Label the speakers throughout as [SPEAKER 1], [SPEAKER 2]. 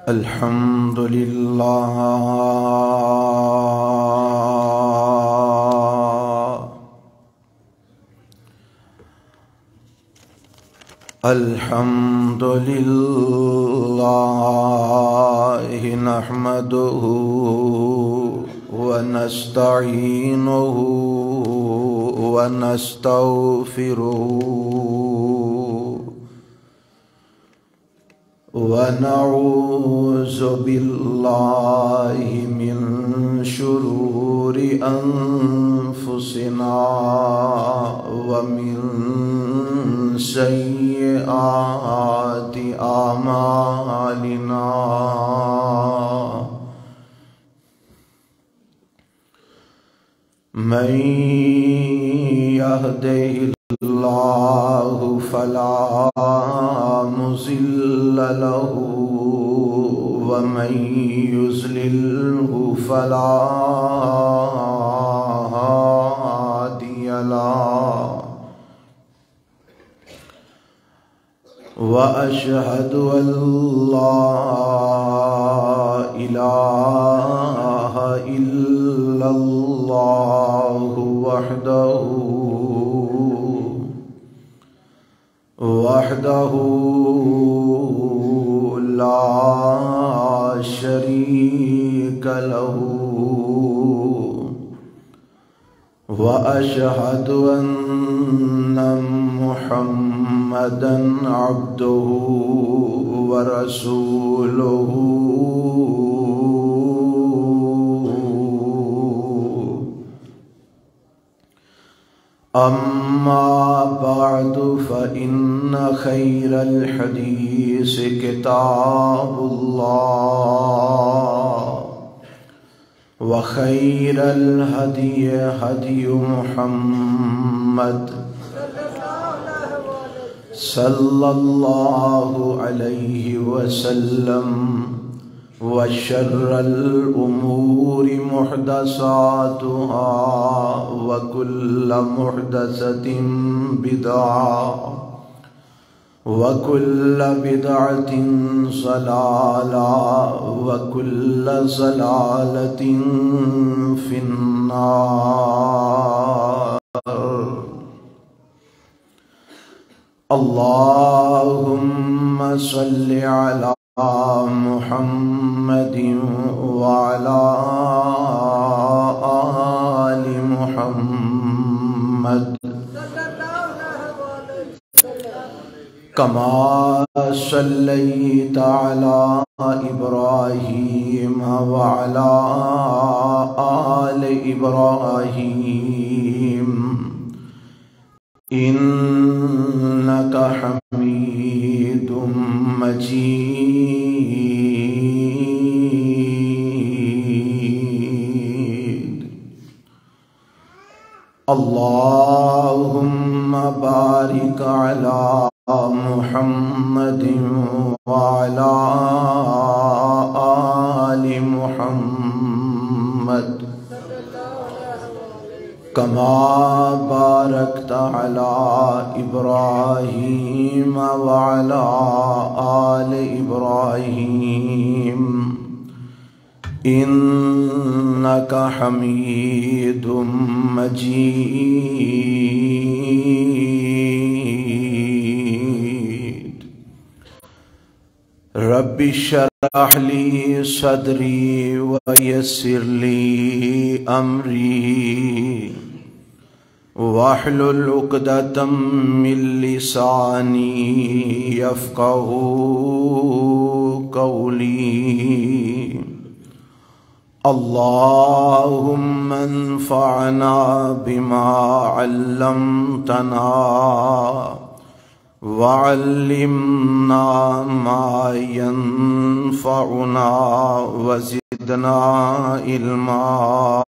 [SPEAKER 1] الحمد لله الحمد لله نحمده ونستعينه ونستغفره ونعوذ بالله من شرور أنفسنا ومن سيئات أعمالنا من يهده الله فلا مضل له ومن يضلله فلا هادي له وأشهد أن لا إله إلا الله وحده لا شريك له وأشهد أن محمدًا عبده ورسوله أما بعد فإن خير الحديث كتاب الله وخير الهدي هدي محمد صلى الله عليه وسلم وشر الأمور محدثاتها وكل محدثة بدعة وكل بدعة ضلالة وكل ضلالة في النار. اللهم صل على محمد وعلى آل محمد كما صليت على إبراهيم وعلى آل إبراهيم إنك حميد مجيد. اللهم بارك على محمد وعلى آل محمد كما باركت على إبراهيم وعلى آل إبراهيم إنك حميد مجيد. رب اشرح لي صدري ويسر لي أمري واحلل عقدة من لساني يفقهوا قولي. اللهم انفعنا بما علمتنا وعلمنا ما ينفعنا وزدنا علما.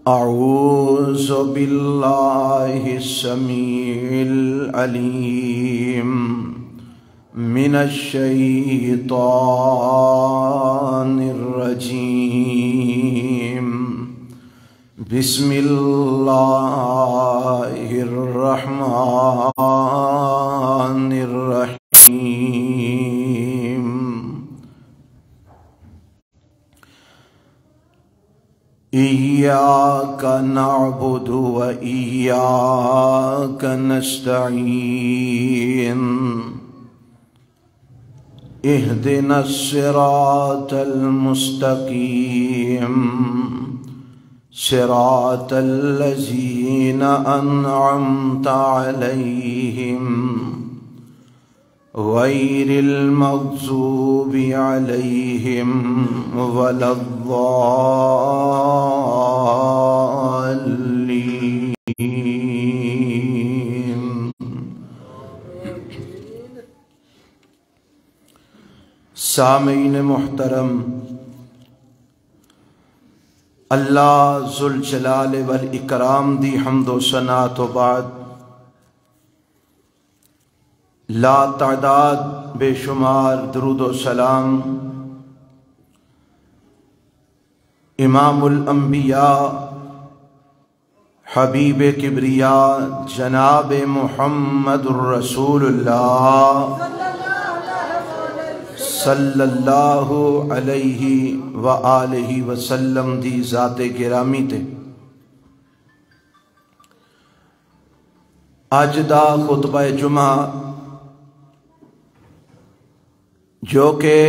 [SPEAKER 1] أعوذ بالله السميع العليم من الشيطان الرجيم. بسم الله الرحمن الرحيم. إياك نعبد وإياك نستعين اهدنا الصراط المستقيم صراط الذين أنعمت عليهم غير المغضوب عليهم ولا الضالين۔ سامعین محترم، اللہ ذوالجلال والاکرام دی حمد و ثنا تو بعد لا تعداد بے شمار درود و سلام امام الانبیاء حبیب کبریاء جناب محمد الرسول اللہ صلی اللہ علیہ وآلہ وسلم دی ذات گرامی تے اج دا خطبہ جمعہ جو کہ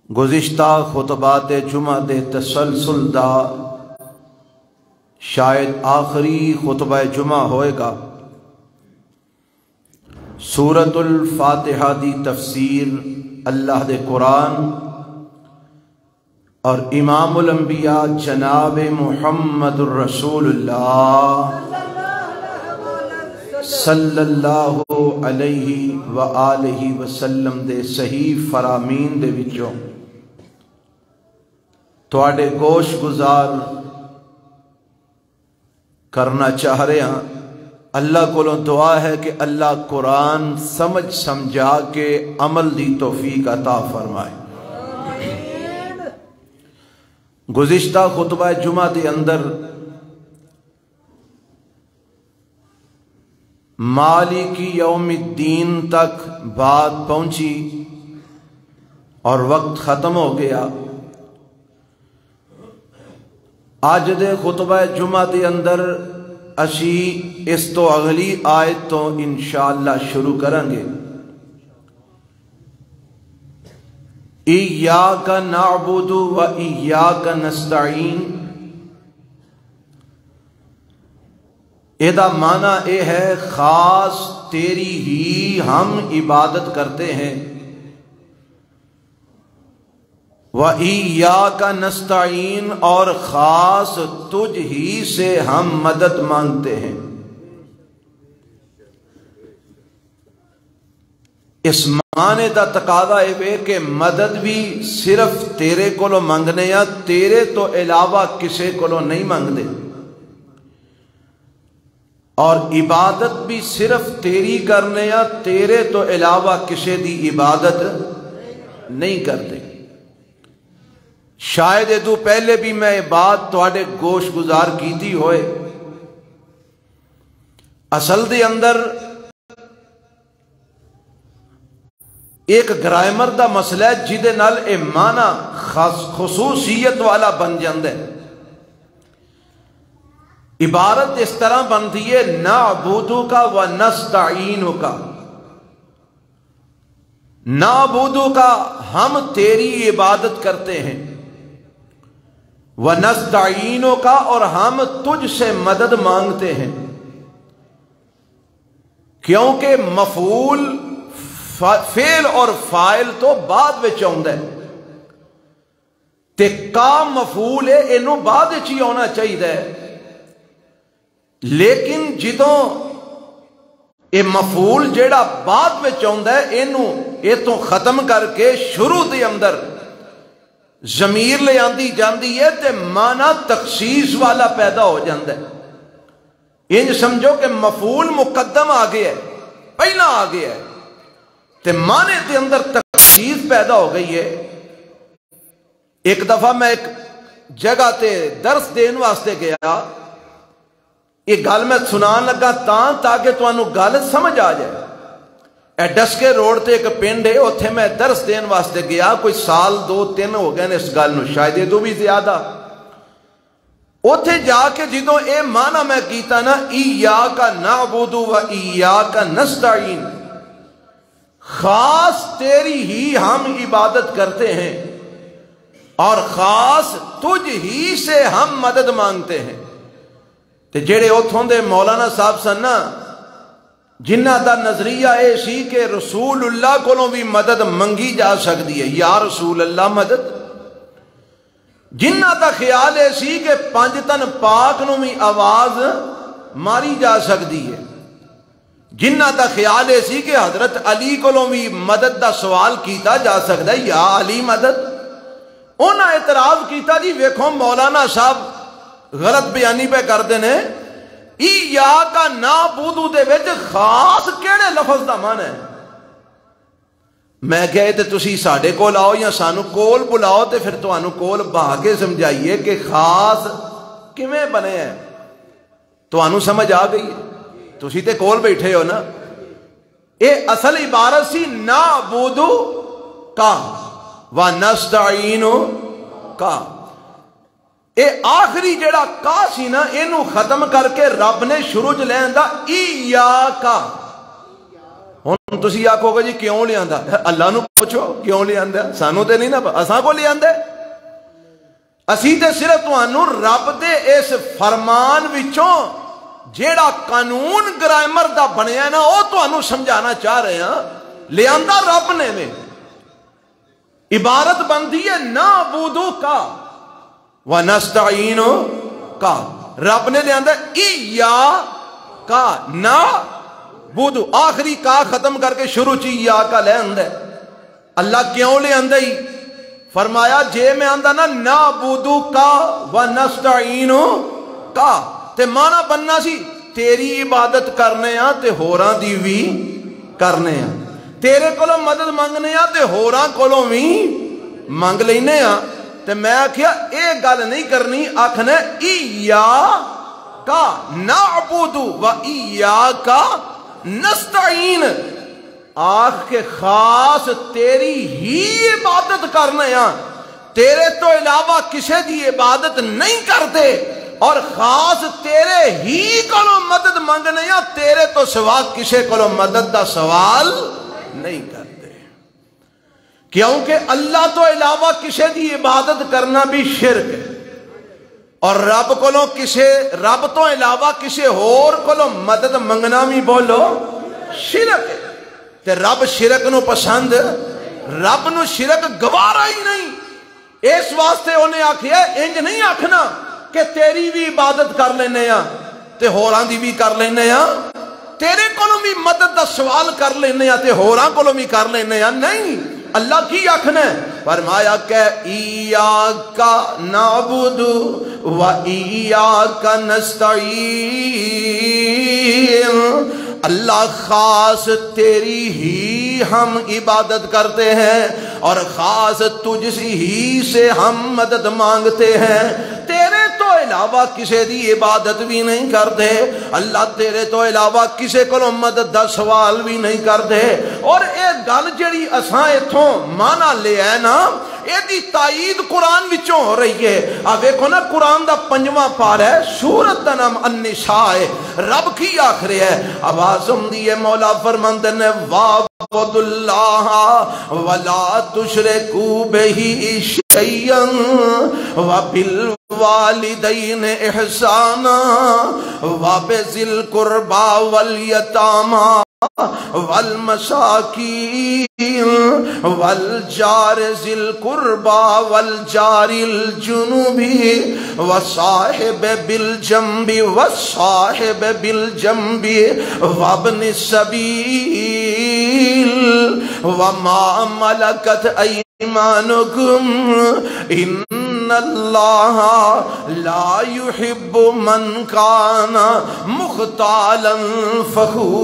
[SPEAKER 1] گزشتہ خطبات جمعہ دے تسلسل دا شاید آخری خطبہ جمعہ ہوئے گا، سورۃ الفاتحہ دی تفسیر اللہ دے قرآن اور امام الانبیاء جناب محمد الرسول اللہ صلی اللہ علیہ وآلہ وسلم دے صحیح فرامین دے وچوں تواڈے گوش گزار کرنا چاہ رہے ہیں۔ اللہ کو دعا ہے کہ اللہ قرآن سمجھ سمجھا کے عمل دی توفیق عطا فرمائے۔ گزشتہ خطبہ جمعہ دے اندر مالک یوم الدین تک بات پہنچی اور وقت ختم ہو گیا۔ آج دے خطبہ جمعہ دے اندر اسی اس تو اگلی آیت تو انشاءاللہ شروع کریں گے۔ ایاک نعبد و ایاک نستعین، ایدہ معنی اے ہے خاص تیری ہی ہم عبادت کرتے ہیں، وَإِيَّاكَ نَسْتَعِينُ اور خاص تجھ ہی سے ہم مدد مانگتے ہیں۔ اس معنی دا تقاضا ہے کہ مدد بھی صرف تیرے کولو مانگنے یا تیرے تو علاوہ کسے کولو نہیں مانگتے، اور عبادت بھی صرف تیری کرنے یا تیرے تو علاوہ کسے دی عبادت نہیں کرتے۔ شاید ادو پہلے بھی میں بات تواڈے گوش گزار کیتی ہوئے، اصل دے اندر ایک گرامر دا مسئلہ ہے جدے نال اے معنی خصوصیت والا بن جاندے۔ عبارت اس طرح بنتی ہے نعبدو کا و نستعینو کا، نعبدو کا ہم تیری عبادت کرتے ہیں، وَنَسْتَعِينُ کا اور ہم تجھ سے مدد مانگتے ہیں، کیونکہ مفعول فعل اور فاعل تو بعد وچ آوندا ہے تے کا مفعول ہے اینو بعد وچ ہی آنا چاہیے، لیکن جدوں اے مفعول جیڑا بعد وچ آوندا ہے اینو اے تو ختم کر کے شروع دے اندر ضمیر لے آندی جاندی ہے تے معنی تخصیص والا پیدا ہو جاندہ ہے۔ انج سمجھو کہ مفعول مقدم آگے ہے، پہلا آگے ہے تے معنی دے اندر تخصیص پیدا ہو گئی ہے۔ ایک دفعہ میں ایک جگہ تے درس دین واسطے گیا، ایک گل میں سنان لگا تاکہ تو انہوں گل سمجھ آ جائے۔ ڈسکے روڈ تے ایک پنڈ ہے، اتنے میں درس دین واسطے گیا، کوئی سال 2-3 ہو گئے اس گل نو، شاید یہ تو بھی زیادہ۔ اتنے جا کے جدوں اے معنی میں کیتا نا ایاک نعبد و ایاک نستعین، خاص تیری ہی ہم عبادت کرتے ہیں اور خاص تجھ ہی سے ہم مدد مانگتے ہیں۔ تے جڑے اتھوں دے مولانا صاحب سن نا، جنہ دا نظریہ اے سی کہ رسول اللہ کولوں بھی مدد منگی جا سکتی ہے، یا رسول اللہ مدد، جنہ دا خیال اے سی کہ پنج تن پاک نو بھی آواز ماری جا سکتی ہے، جنہ دا خیال اے سی کہ حضرت علی کولوں بھی مدد دا سوال کیتا جا سکتا ہے، یا علی مدد۔ انہاں اعتراض کیتا جی ویکھو مولانا صاحب غلط بیانی پہ کردے نے، ایاک نعبد دے وچ خاص کیڑے لفظ دا معنی ہے؟ میں کہے تے تسی ساڈے کول آؤ یا سانو کول بلاؤ تے پھر تانوں کول بہا کے سمجھائیے کہ خاص کیویں بنے ہیں، تانوں سمجھ آ گئی ہے؟ تسی تے کول بیٹھے ہو نا۔ اے اصل عبارت سی نعبد کا و نستعین کا، اے آخری جڑا کا سی نا اینو ختم کر کے رب نے شروع چ لے آندا ایاک۔ ہن تسی آکھو گے جی کیوں لے آندا؟ اللہ نو پوچھو کیوں لے آندا، سانو تے نہیں نا، اساں کو لے آندے، اسی تے صرف تانوں رب دے اس فرمان وچوں جیڑا قانون گرامر دا بنیا نا او تانوں سمجھانا چاہ رہے ہیں۔ لے آندا رب نے میں، عبارت بندی ہے نعبد کا وَنَسْتَعِينُ کا، رب نے لے آندہ ایاک نعبد، آخری کا ختم کر کے شروع چی ایاک لے آندہ۔ اللہ کیوں لے آندہ ہی؟ فرمایا جے میں آندہ نا نعبد کا وَنَسْتَعِينُ کا تے مانا بننا سی تیری عبادت کرنے ہاں تے ہوراں دی بھی کرنے ہاں، تیرے کولوں مدد منگنے ہاں تے ہوراں کولوں بھی منگ لینے ہاں۔ تے میں آکھیا اے گل نہیں کرنی، آکھنا ایاک نعبد و ایاک نستعین، آکھ کے خاص تیری ہی عبادت کرنے ہاں، تیرے تو علاوہ کسے دی عبادت نہیں کرتے، اور خاص تیرے ہی کولوں مدد منگنے ہاں، تیرے تو سوا کسے کولوں مدد دا سوال نہیں کرتے، کیونکہ اللہ تو علاوہ کسے دی عبادت کرنا بھی شرک ہے، اور رب کولوں کسے، رب تو علاوہ کسے اور کولوں مدد منگنا بھی بولو شرک ہے۔ تے رب شرک نو پسند، رب نو شرک گوارا ہی نہیں، اس واسطے انہیں آکھیا انج نہیں آکھنا کہ تیری بھی عبادت کر لینے ہاں تے ہوراں دی بھی کر لینے ہاں، تیرے کولوں بھی مدد دا سوال کر لینے ہاں تے ہوراں کولوں بھی کر لینے ہاں، نہیں۔ اللہ کی آکھنا ہے؟ فرمایا کہ ایاک نعبد و ایاک نستعین، اللہ خاص تیری ہی ہم عبادت کرتے ہیں اور خاص تجھ ہی سے ہم مدد مانگتے ہیں، تیرے تو علاوہ کسے دی عبادت بھی نہیں کرتے، اللہ تیرے تو علاوہ کسے کو مدد دا سوال بھی نہیں کرتے۔ اور اے گل جڑی اساں ایتھوں مانا لے آئے نا، اے دی تائید قرآن وچوں ہو رہی ہے۔ آ ویکھو نا قرآن دا 5واں پارہ ہے، سورت دا نام النساء ہے، رب کی آخری ہے، آواز دی ہے، مولا فرماندے نے وَاعْبُدُ اللَّهَ وَلَا تُشْرِكُوا بِهِ شَيْئًا وَبِالْوَالِدَيْنِ إِحْسَانًا وَبِذِي الْقُرْبَى وَالْيَتَامَى والمساکین والجار ذی القربى والجار الجنوبی وصاحب بالجنب والصاحب بالجنب وابن السبیل وما ملکت ایمانکم ان اللہ لا يحب من کان مختالا فخورا۔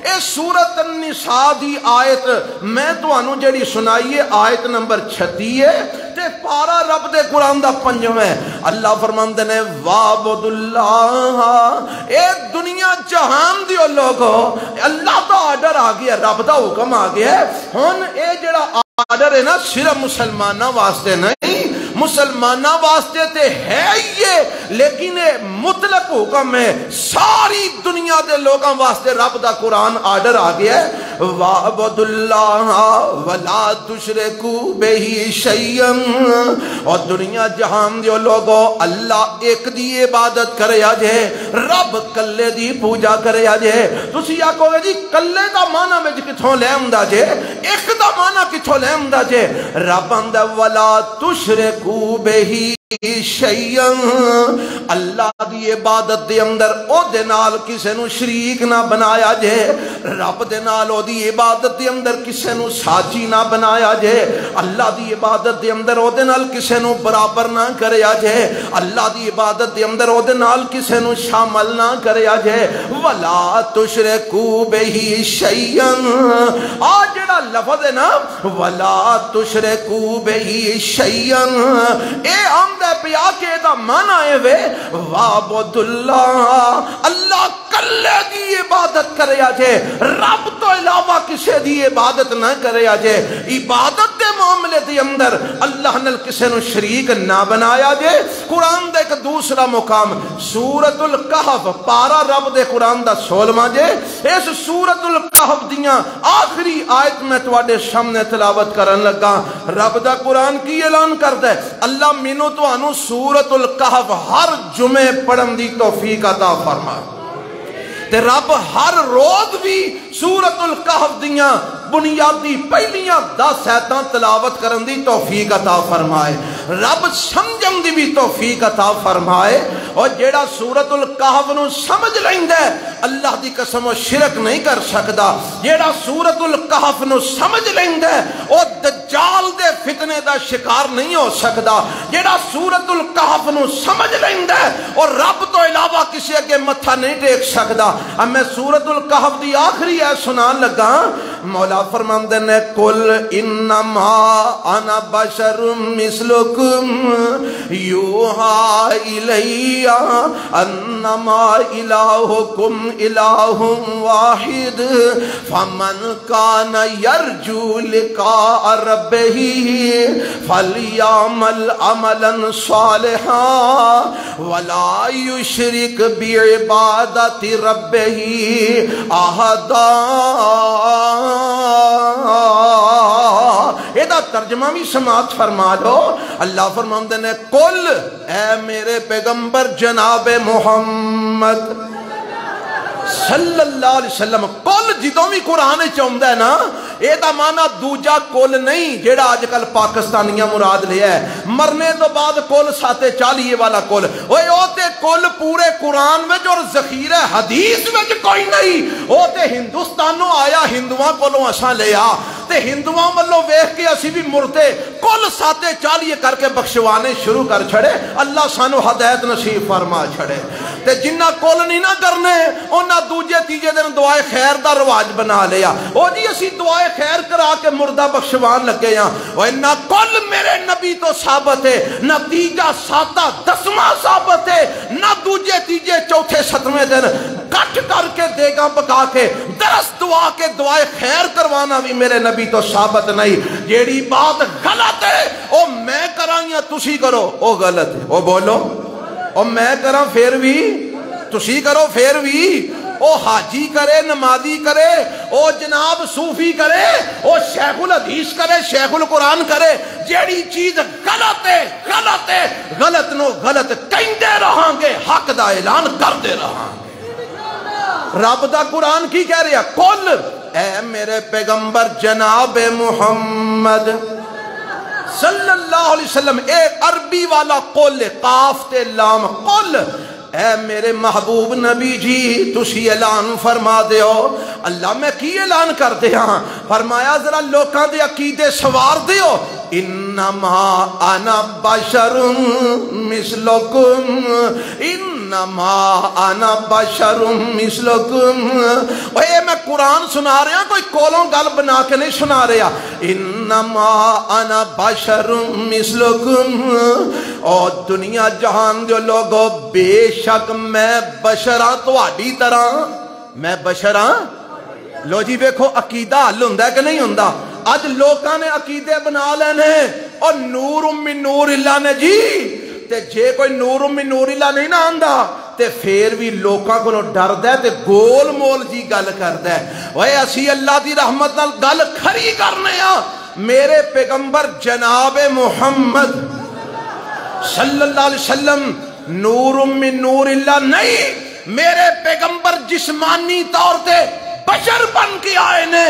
[SPEAKER 1] اے سورت النساء دی آیت میں تو انو جڑی سنائیے آیت نمبر 36 ہے تے پارا رب دے قرآن دا پنجم ہے. اللہ فرماندے نے وَعْبُدُ اللَّهَ. اے دنیا جہان دیو لوگو اللہ دا آرڈر آ گیا, رب دا حکم آ گیا ہے. ہن اے جڑا آرڈر ہے نا صرف مسلمانہ واسطے نہیں, مسلمانہ واسطے تے ہے یہ, لیکن مطلق حکم ہے ساری دنیا دے لوگاں واسطے. رب دا قرآن آرڈر آ گیا ہے وَعْبُدُ اللَّهَ وَلَا تُشْرِكُوا بِهِ شَيْئًا. اور دنیا جہان دیو لوگو اللہ ایک دی عبادت کرے آجے, رب کلے دی پوجا کرے آجے. تسی آکھو گے جی کلے دا معنی میں کتھوں لے آمدا جے, ایک دا معنی کتھوں لے آمدا جے. رب آندا وَلَا تُشْرِكُوا بِهِ شیئن, اللہ دی عبادت دے اندر او دے نال کسے نو شریک نہ بنایا جے. رب دے نال او دی عبادت دے اندر کسے نو ساچی نہ بنایا جے. اللہ دی عبادت دے اندر او دے نال کسے نو برابر نہ کریا جے. اللہ دی عبادت دے اندر او دے نال کسے نو شامل نہ کریا جے. وَلَا تُشْرِكُوا بِهِ شَيْئًا. آ جڑا لفظ ہے نا وَلَا تُشْرِكُوا بِهِ شَيْئًا, اے دے پیا کے دا مانا ہے وے وَعْبُدُ اللَّهَ, اللہ کلے دی عبادت کرے آجے, رب تو علاوہ کسے دی عبادت نہ کرے آجے. عبادت دے معاملے دی اندر اللہ نے کسے نو شریک نہ بنایا جے. قرآن دے ایک دوسرا مقام سورۃ الکہف, پارا رب دے قرآن دا 16واں جے. اس سورۃ الکہف دیاں آخری آیت میں تواڈے سامنے تلاوت کرن لگا. رب دا قرآن کی اعلان کردا ہے اللہ مینوں تو انو سورۃ الکہف ہر جمعے پڑھن دی توفیق عطا فرما. تے رب ہر روز بھی سورۃ الکہف دیاں بنیادی پہلیاں 10 آیتاں تلاوت کرن دی توفیق عطا فرمائے. رب سمجھن دی بھی توفیق عطا فرمائے. اور جیڑا سورۃ الکہف نو سمجھ لیندا ہے اللہ دی قسم و شرک نہیں کر سکدا. جیڑا سورۃ الکہف نو سمجھ لیندا ہے او دجال دے فتنے دا شکار نہیں ہو سکدا. جیڑا سورۃ الکہف نو سمجھ لیندا ہے اور رب تو علاوہ کسی اگے متھا نہیں ٹیک سکدا. اب میں سورۃ الکہف دی آخری ہے سنان لگا. مولا فرماندے نے قل انما انا بشر مثلکم یوحا الی انما الہکم الہ واحد فمن کان یرجو لقاء ربہ فلیعمل عملا صالحا ولا یشرک بعبادت ربہ احدا. ایدہ ترجمہ بھی سماعت فرما دو. اللہ فرماندے نے قل, اے میرے پیغمبر جناب محمد صلی اللہ علیہ وسلم, قل جدوں بھی قرآن چاہتا ہے نا اے دا مانا دوجا کل نہیں جیڑا آج کل پاکستانیاں مراد لیا ہے مرنے تو بعد کل 740 والا کل. اوے او تے کل پورے قرآن وچ اور ذخیرہ حدیث وچ کوئی نہیں. او تے ہندوستانوں آیا ہندوؤں کولوں اساں لیا تے ہندوؤں والوں ویکھ کے اسی بھی مردے کل 740 کر کے بخشوانے شروع کر چھڑے. اللہ سانو ہدایت نصیب فرما چھڑے. تے جنہ کل نہیں نہ کرنے انہاں دوجے تیجے دن دعائے خیر دا رواج بنا لیا. او جی اسی دعائے خیر کرا کے مردہ بخشوان لگے ہیں. نہ کل میرے نبی تو ثابت ہے, نہ تیجا ساتہ 10واں ثابت ہے, نہ دوجے تیجے چوتھے 7ویں دن کٹ کر کے دیگاں پکا کے درست دعا کے دعائے خیر کروانا بھی میرے نبی تو ثابت نہیں. جیڑی بات غلط ہے او میں کرائیاں تسی کرو او غلط ہے. او بولو او میں کراں پھر بھی تسی کرو پھر بھی. او حاجی کرے نمازی کرے او جناب صوفی کرے او شیخ الحدیث کرے شیخ القرآن کرے, جیڑی چیز غلط ہے غلط ہے غلط نو غلط کہندے رہاں گے, حق دا اعلان کردے رہاں گے. رب دا قرآن کی کہہ رہا قل, اے میرے پیغمبر جناب محمد صلی اللہ علیہ وسلم, اے عربی والا قل قاف تے لام قل, اے میرے محبوب نبی جی تسی اعلان فرما دیو. اللہ میں کی اعلان کر دیا, فرمایا ذرا لوکاں دے عقیدے سوار دیو. انما انا بشر مثلکم انما انا بشر مثلکم. اے میں قرآن سنا رہا کوئی کولوں گل بنا کے نہیں سنا رہا. انما انا بشر مثلکم. اور دنیا جہان دے لوگو بے شک میں بشر ہاں تہاڈی طرح. میں بشر ہاں. لو جی ویکھو عقیدہ حل ہوندا کہ نہیں ہوندا؟ اج لوکاں نے عقیدے بنا لینے اور نور من نور اللہ نے جی تے جے کوئی نور من نور اللہ نہیں نہ آندا تے پھر بھی لوکاں کو ڈردا ہے تے گول مول جی گل کردا ہے. اوے اسی اللہ دی رحمت نال گل کھری کرنے ہاں. میرے پیغمبر جناب محمد صلی اللہ علیہ وسلم نور من نور اللہ نہیں. میرے پیغمبر جسمانی طور تے بشر بن کے آئے نے.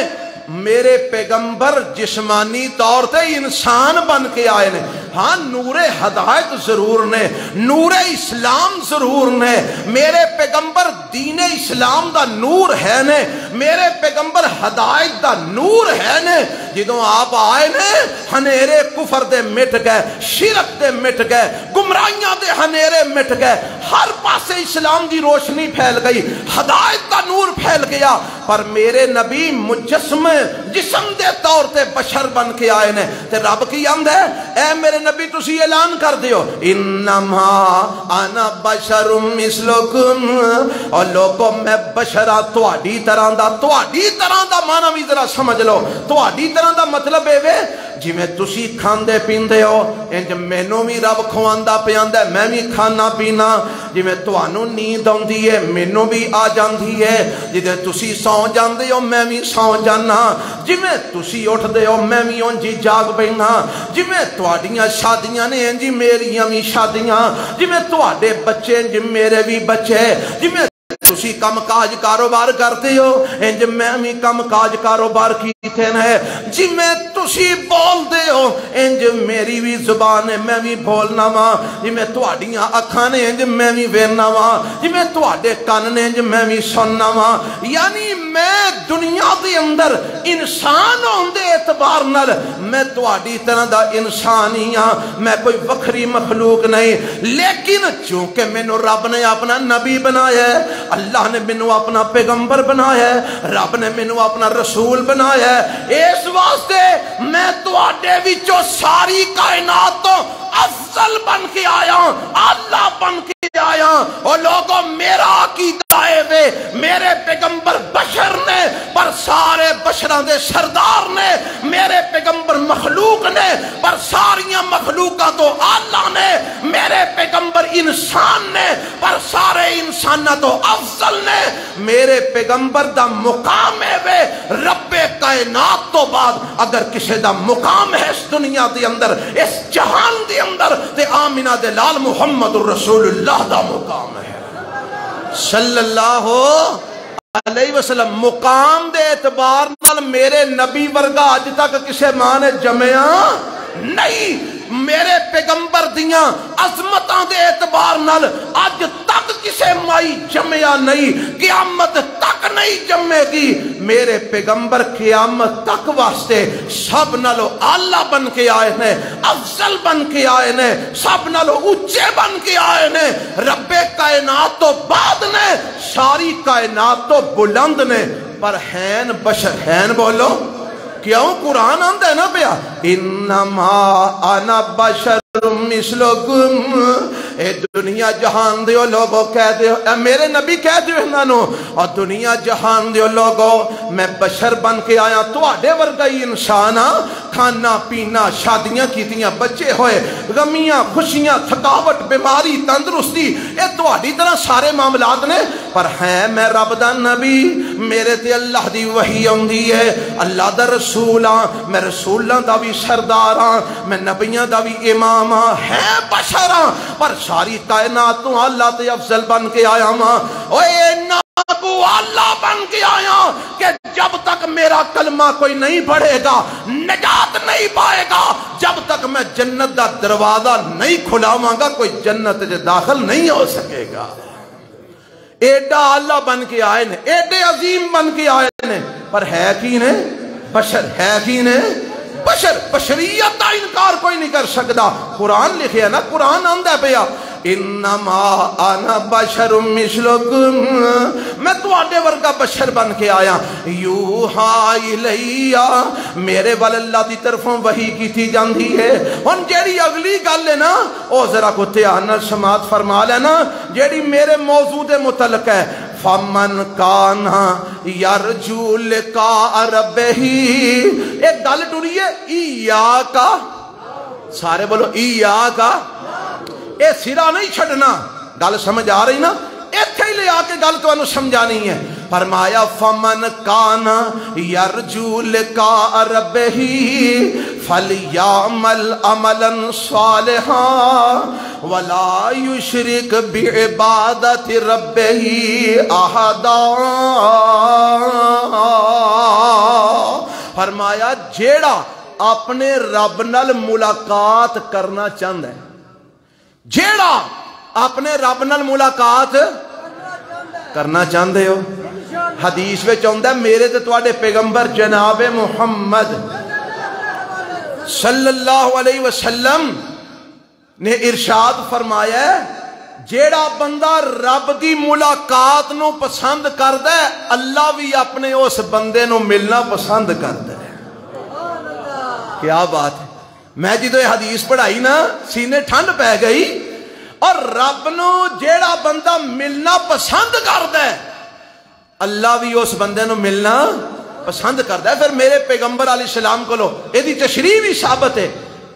[SPEAKER 1] میرے پیغمبر جسمانی طور تے انسان بن کے آئے نے. ہاں نور ہدایت ضرور نے, نور اسلام ضرور نے. میرے پیغمبر دین اسلام دا نور ہے نے. میرے پیغمبر ہدایت دا نور ہے نے. جدوں آپ آئے نے ہنیرے کفر دے مٹ گئے, شرک دے مٹ گئے, گمراہیاں دے ہنیرے مٹ گئے, ہر پاسے اسلام دی روشنی پھیل گئی, ہدایت دا نور پھیل گیا. پر میرے نبی مجسم جسم دے طور تے بشر بن کے آئے نے. تے رب کی آمد ہے اے میرے نبی تسی اعلان کر دیو انما انا بشر مثلکم. اور لوگوں میں بشرا تہاڈی طرح دا. تہاڈی طرح دا معنی بھی ذرا سمجھ لو. تہاڈی طرح دا مطلب اے وے جویں تسی کھاندے پیندے ہو انج مینوں بھی رب کھواندا پیاندا ہے, میں بھی کھانا پینا. جویں تانوں نیند آندی ہے مینوں بھی آ جاندی ہے. جدے تسی سو جاندے ہو میں بھی سو جانا. جویں تسی اٹھدے ہو میں بھی اونجی جاگ پینا. جویں تہاڈیاں شادیاں نے انج میریاں بھی شادیاں. جویں تہاڈے بچے انج میرے بھی بچے. جویں تسی کم کاج کاروبار کرتے ہو انج میں بھی کم کاج کاروبار کیتے ہیں. جی میں تسی بول دے ہو انج میری بھی زبان ہے میں بھی بولنا وا. جی میں تہاڈیاں اکھاں نے انج میں بھی ویکھنا وا. جی میں تہاڈے کان نے انج میں بھی سننا وا. یعنی میں دنیا دے اندر انسان ہون دے اعتبار نال میں تہاڈی طرح دا انسان ہی ہاں. میں کوئی وکھری مخلوق نہیں. لیکن چونکہ مینوں رب نے اپنا نبی بنایا ہے, اللہ نے مینوں اپنا پیغمبر بنایا ہے, رب نے مینوں اپنا رسول بنایا ہے, اس واسطے میں تواڈے وچوں ساری کائنات تو افضل بن کے آیا, اللہ بن کے آیا. اور لوگوں میرا عقیدہ ہے وے میرے پیغمبر بشر نے پر سارے بشراں دے سردار نے. میرے پیغمبر مخلوق نے پر ساریاں مخلوقاں تو اللہ نے. میرے پیغمبر انسان نے پر سارے انساناں تو افضل نے. میرے پیغمبر دا مقام ہے وے رب کائنات تو بعد اگر کسی دا مقام ہے اس دنیا دے اندر اس جہان دے اندر تے آمینہ دے لال محمد الرسول اللہ دا مقام ہے صلی اللہ علیہ وسلم. مقام دے اعتبار نال میرے نبی ورگا اج تک کسے ماں نے جمعیا نہیں. میرے پیغمبر دیاں عظمتاں دے اعتبار نال اج تک کسے مائی جمعیا نہیں, قیامت تک نہیں جمعے گی. میرے پیغمبر قیامت تک واسطے سب نالو اعلیٰ بن کے آئے نے, افضل بن کے آئے نے, سب نالو اونچے بن کے آئے نے. رب کائنات تو بعد نے, ساری کائنات تو بلند نے, پر ہیں بشر. ہیں بولو کیوں؟ قرآن آندا ہے نا پیا انما انا بشر مثلکم. اے دنیا جہان دیو لوگو کہہ دیو, اے میرے نبی کہہ دیو انہوں, اور دنیا جہان دیو لوگو میں بشر بن کے آیا تواڈے ورگا ہی انسان ہاں. کھانا پینا شادیاں کیتیاں بچے ہوئے غمیاں خوشیاں تھکاوٹ بیماری تندرستی اے تواڈی طرح سارے معاملات نے. پر ہے میں رب دا نبی, میرے تے اللہ دی وحی آندی ہے, اللہ دا رسول ہاں, میں رسولاں دا بھی سردار ہاں, میں نبیاں دا بھی امام ہاں. ہے بشر ہاں پر ساری کائنات تو اللہ تے افضل بن کے آیا ہاں. اوے نابو اللہ بن کے آیا کہ جب تک میرا کلمہ کوئی نہیں پڑھے گا نجات نہیں پائے گا. جب تک میں جنت دا دروازہ نہیں کھلاواں گا کوئی جنت سے داخل نہیں ہو سکے گا. ایڈا اللہ بن کے آئے نے, ایڈے عظیم بن کے آئے نے, پر ہے کی نے بشر. ہے کی نے بشر. بشریت کا انکار کوئی نہیں کر سکتا. قرآن لکھے ہے نا, قرآن آندا ہے پیا انما انا بشر مثلکم، میں تواڈے ورگا بشر بن کے آیا، یوحا الیہ، میرے وال اللہ دی طرفوں وحی کیتی جاندی ہے۔ ہن جیڑی اگلی گل ہے نا او ذرا کو دھیان نال سماعت فرما لینا، جیڑی میرے موضوع دے متعلق ہے، فمن کان یرجو لقاء ربہ، ایک گل ٹری ہے ایاک، سارے بولو ایاک، اے سرا نہیں چھڑنا، گل سمجھ آ رہی نا، ایتھے ہی لے آ کے گل تو انہوں سمجھانی ہے۔ فرمایا فمن کان یرجو لقاء ربہ فلیعمل عملا صالحا ولا یشرک بعبادت ربہ احدا۔ فرمایا جیڑا اپنے رب نال ملاقات کرنا چاہتا ہے، جیڑا اپنے رب نال ملاقات کرنا چاہتے ہو، حدیث میں چاہتا ہے میرے تے تواڈے پیغمبر جناب محمد صلی اللہ علیہ وسلم نے ارشاد فرمایا ہے، جیڑا بندہ رب دی ملاقات نو پسند کردا ہے، اللہ بھی اپنے اس بندے نو ملنا پسند کردا ہے۔ کیا بات ہے، میں جدو یہ حدیث پڑھائی نا سینے ٹھنڈ پہ گئی، اور رب نو جیڑا بندہ ملنا پسند کردا ہے اللہ بھی اس بندے نو ملنا پسند کردا ہے۔ پھر میرے پیغمبر علیہ السلام کو لو ایدی تشریح بھی ثابت ہے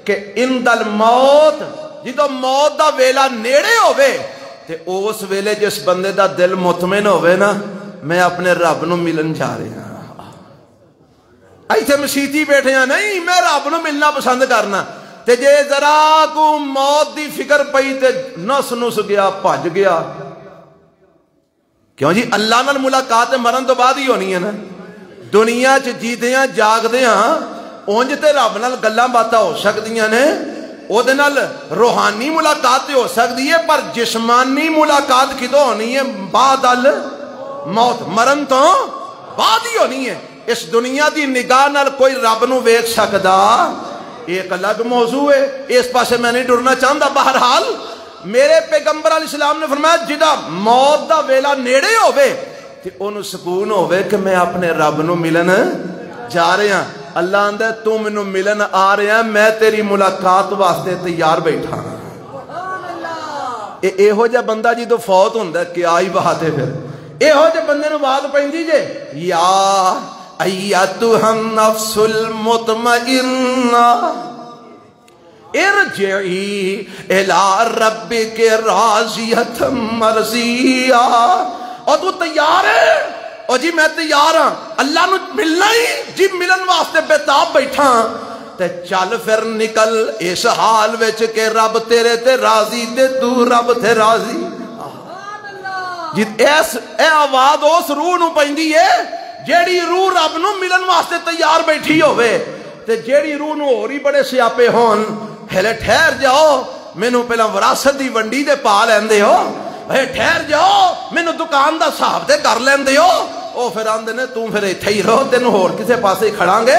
[SPEAKER 1] کہ اند الموت، جدو موت دا ویلا نیڑے ہوئے تے اس ویلے جس بندے دا دل مطمئن ہوئے نا، میں اپنے رب نو ملن جا رہے ہیں، ایتھے مسیتی بیٹھے ہیں، نہیں میں رب نو ملنا پسند کرنا، تے جے ذرا کو موت دی فکر پئی تے نس نس گیا، بھج گیا۔ کیوں جی اللہ نال ملاقات مرن تو بعد ہی ہونی ہے نا، دنیا چ جیتیاں جاگدیاں اونج تے رب نال گلاں باتاں ہو سکدیاں نے، او دے نال روحانی ملاقات ہو سکدی ہے، پر جسمانی ملاقات کدوں ہونی ہے؟ بعد الموت، مرن تو بعد ہی ہونی ہے۔ اس دنیا دی نگاہ نال کوئی رب نو ویکھ سکدا، ایک الگ موضوع ہے، اس پاسے میں نہیں ڈرنا چاہتا۔ بہرحال میرے پیغمبر علیہ السلام نے فرمایا جدا موت دا ویلا نیڑے ہوئے تے انہوں سکون ہوئے کہ میں اپنے رب نو ملن جا رہے ہیں۔ اللہ آندہ ہے تو منو ملن آ رہے ہیں، میں تیری ملاقات واسطے تیار بیٹھا۔ اے ہو جا بندہ جی تو فوت ہوندہ ہے، کیا ہی بات ہے پھر، اے ہو جا بندے نو بات پہن دیجئے، یا ایتھا النفس المطمئنہ ارجعی الی ربک راضیۃ مرضیہ۔ اور تو تیار ہے؟ اور جی میں تیار ہاں، اللہ نو ملنا ہی جی ملن واسطے بےتاب بیٹھا، تے چل پھر نکل اس حال وچ کہ رب تیرے تے راضی تے تو رب تے راضی۔ جی اے آواز اس روح نو پیندی ہے جیڑی روح رب نو ملن واسطے تیار بیٹھی ہوئے، تے جیڑی روح نو ہوری بڑے سیاپے ہون، ہلے ٹھہر جاؤ مینوں پہلا وراثت دی ونڈی دے پا لیندے ہو، اے ٹھہر جاؤ مینوں دکان دا صاحب تے کر لیندے ہو، او پھر آندے نے تو پھر ایتھے ہی رہو، تینوں ہور کسے پاسے ہی کھڑاں گے،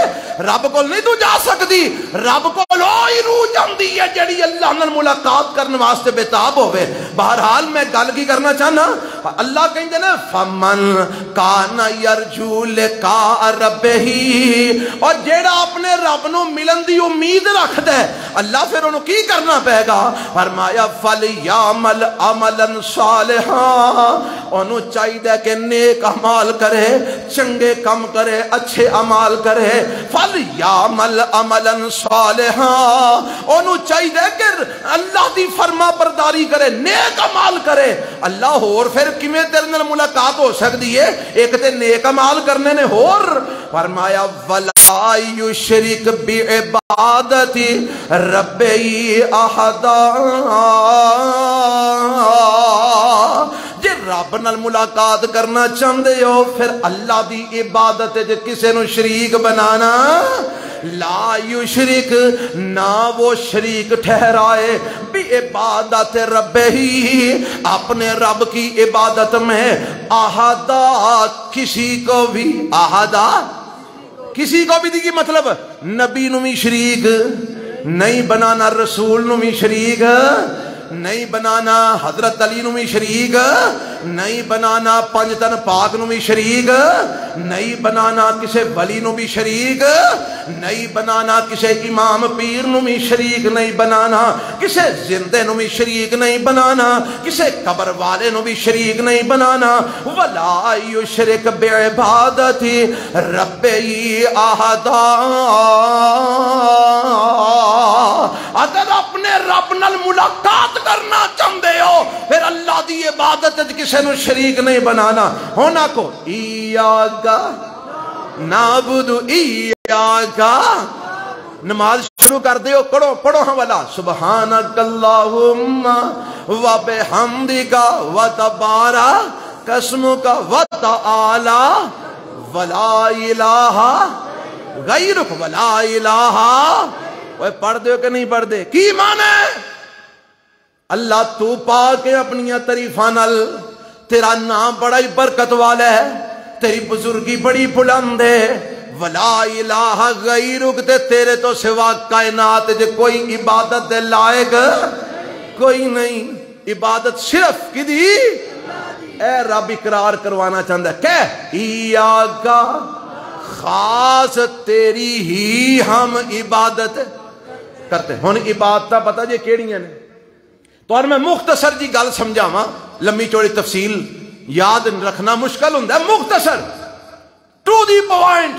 [SPEAKER 1] رب کول نہیں تو جا سکتی، رب کول اوہی روح جاندی ہے جڑی اللہ نال ملاقات کرنے واسطے بےتاب ہوئے۔ بہرحال میں گل کی کرنا چاہنا، اللہ کہندے نے فمن کان یرجو لقاء ربہ، اور جیڑا اپنے رب نو ملن دی امید رکھدا ہے اللہ پھر انہوں کی کرنا پائے گا؟ فرمایا فلیعمل عملا صالحا، انہوں چاہیے کہ نیک اعمال کرے، چنگے کم کرے، اچھے اعمال کرے، فلیعمل عملا صالحا، انہوں چاہیے کہ اللہ دی فرما برداری کرے، نیک اعمال کرے۔ اللہ اور پھر کیویں تیرے نال ملاقات ہو سکتی ہے؟ ایک تے نیک اعمال کرنے نے، اور فرمایا ولا یشرک بعبادت ربی احدا، جے رب نال ملاقات کرنا چاہتے ہو پھر اللہ دی عبادت جے کسے نو شریک بنانا، لا یشرک، نہ وہ شریک ٹھہرائے بھی عبادت رب ہی، اپنے رب کی عبادت میں احدا، کسی کو بھی، احدا کسی کو بھی دی کی مطلب نبی نو بھی شریک نہیں بنانا، رسول نو بھی شریک نہیں بنانا حضرت علی نو بھی شریک نہیں بنانا پنج تن پاک نو بھی شریک نہیں بنانا کسے ولی نو بھی شریک نہیں بنانا کسے امام پیر نو بھی شریک نہیں بنانا کسے زندے نو بھی شریک نہیں بنانا کسے قبر والے نو بھی شریک نہیں بنانا ولا یشرک بعبادت ربی احدا اگر اپنے رب نال ملاقات کرنا چاہتے ہو پھر اللہ دی عبادت کسے نو شریک نہیں بنانا ہونا کو ایاکا نعبد ایاکا نماز شروع کر دیو پڑھو ہم والا سبحانک اللہم و بحمدک و تبارک اسمک و تعالی ولا الہ غیرک ولا الہ پڑھ دے کہ نہیں پڑھ دے کی مانے اللہ تو پاک اپنی تعریفاں نال تیرا نام بڑا ہی برکت والا ہے تیری بزرگی بڑی بلند ہے ولا الہ غیرک تے تیرے تو سوا کائنات جے کوئی عبادت دے لائق کوئی نہیں عبادت صرف کدی اے رب اقرار کروانا چاہتا ہے کہ ایاکا خاص تیری ہی ہم عبادت کرتے ہن عبادتاں پتہ جے کیڑیاں نے تو اور میں مختصر جی گل سمجھاواں لمبی چوڑی تفصیل یاد رکھنا مشکل ہوندا ہے مختصر ٹو دی پوائنٹ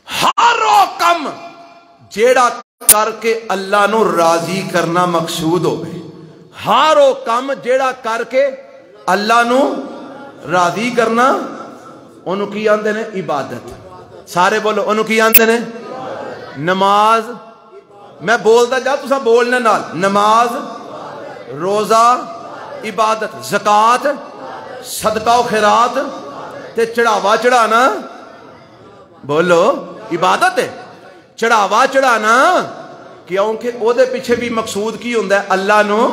[SPEAKER 1] ہر وہ کم جیڑا کر کے اللہ نو راضی کرنا مقصود ہوئے ہر وہ کم جیڑا کر کے اللہ نو راضی کرنا انہوں کی آندے نے عبادت سارے بولو انہوں کی آندے نے نماز میں بولتا جا تسا بولنے نال نماز روزہ عبادت زکات صدقہ و خیرات تے چڑھاوا چڑھانا بولو عبادت ہے چڑھاوا چڑھانا کیونکہ او دے پیچھے بھی مقصود کی ہوندہ ہے اللہ نو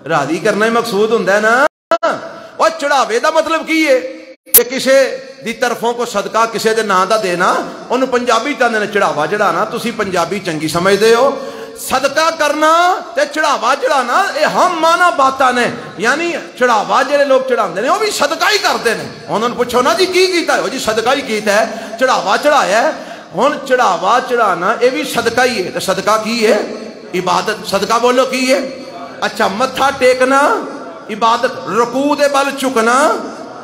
[SPEAKER 1] راضی کرنا ہی مقصود ہوندہ ہے نا اور چڑھاوے دا مطلب کی ہے کہ کسے دی طرفوں کو صدقہ کسے دے نا دا دینا انہوں پنجابی چاہنے نے چڑھاوا چڑھانا تسی پنجابی چنگی سمجھ دے ہو صدقہ کرنا تے چڑھاوا چڑھانا اے ہم مانا باتاں نے یعنی چڑھاوا جڑے لوگ چڑھاندے نے وہ بھی صدقہ ہی کرتے ہیں انہوں نے پوچھو نا جی کی کیتا ہے وہ جی صدقہ ہی کیتا ہے چڑھاوا چڑھایا ہے ہن چڑھاوا چڑھانا اے بھی صدقہ ہی ہے تے صدقہ کی ہے عبادت صدقہ بولو کی ہے اچھا متھا ٹیکنا عبادت رکوع دے بل چکنا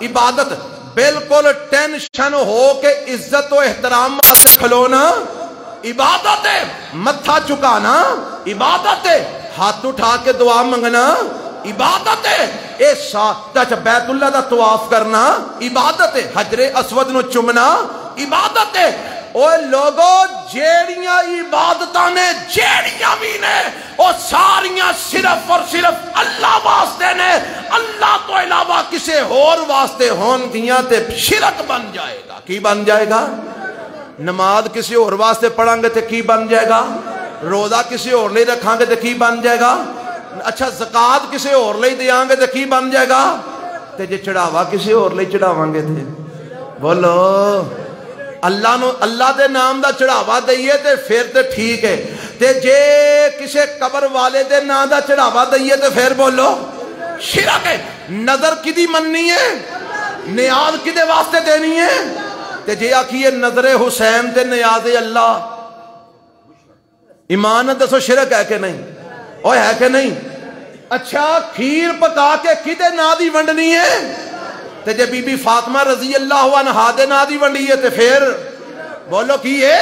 [SPEAKER 1] عبادت بالکل ٹینشن ہو کے عزت و احترام سے کھلونا عبادت ہے متھا چکانا عبادت ہے ہاتھ اٹھا کے دعا منگنا عبادت ہے اے بیت اللہ دا طواف کرنا عبادت ہے حجر اسود نو چومنا عبادت ہے اوہ لوگوں جیڑیاں عبادتاں نے جیڑیاں بھی نے او ساریاں صرف اور صرف اللہ واسطے نے اللہ تو علاوہ کسے اور واسطے ہون دیاں تے شرک بن جائے گا کی بن جائے گا نماز کسی اور واسطے پڑھیں گے تے کی بن جائے گا روزہ کسی اور لئے رکھاں گے تے کی بن جائے گا اچھا زکاة کسی اور لئے دیاں گے تے کی بن جائے گا تے جے چڑھاوا کسی اور لئے چڑھاواں گے تے بولو اللہ دے نام دا چڑھاوا دئیے تے پھر تے ٹھیک ہے تے جے کسے قبر والے دے نام دا چڑھاوا دئیے تے پھر بولو شرک ہے نظر کدی مننی ہے نیاز کدے واسطے دینی ہے تے جے آکھیے نظر حسین تے نیاز اللہ ایمان دسو شرک ہے کہ نہیں اوہ ہے کہ نہیں اچھا کھیر پکا کے کدے نا دی ونڈنی ہے تے جے بی بی فاطمہ رضی اللہ عنہا دے نا دی ونڈی ہے تے پھر بولو کی ہے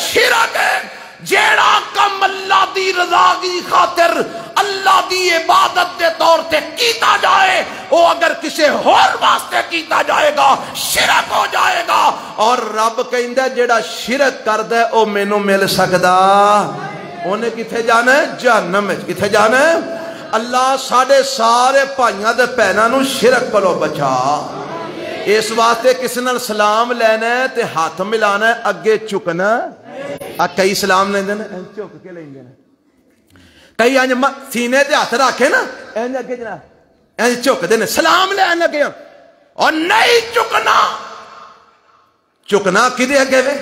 [SPEAKER 1] شرک ہے جیڑا کم اللہ دی رضا کی خاطر اللہ دی عبادت دے طور تے کیتا جائے وہ اگر کسے اور واسطے کیتا جائے گا شرک ہو جائے گا اور رب کہندہ جیڑا شرک کردہ او مینوں مل سکدا انہیں کتھے جانا ہے جہنم ہے کتھے جانا ہے اللہ ساڑھے سارے پائیاں دے پہنا نو شرک کلو بچا اس واسطے کسی نے سلام لینا ہے تے ہاتھ ملانا ہے اگے چکنا کئی سلام لیندے نا چک کے لیندے نا کئی آنج سینے تے ہاتھ رکھے نا اینج اگے جنا اینج چک دینے سلام لینا اگے اور نہیں چکنا چکنا کدے اگے وے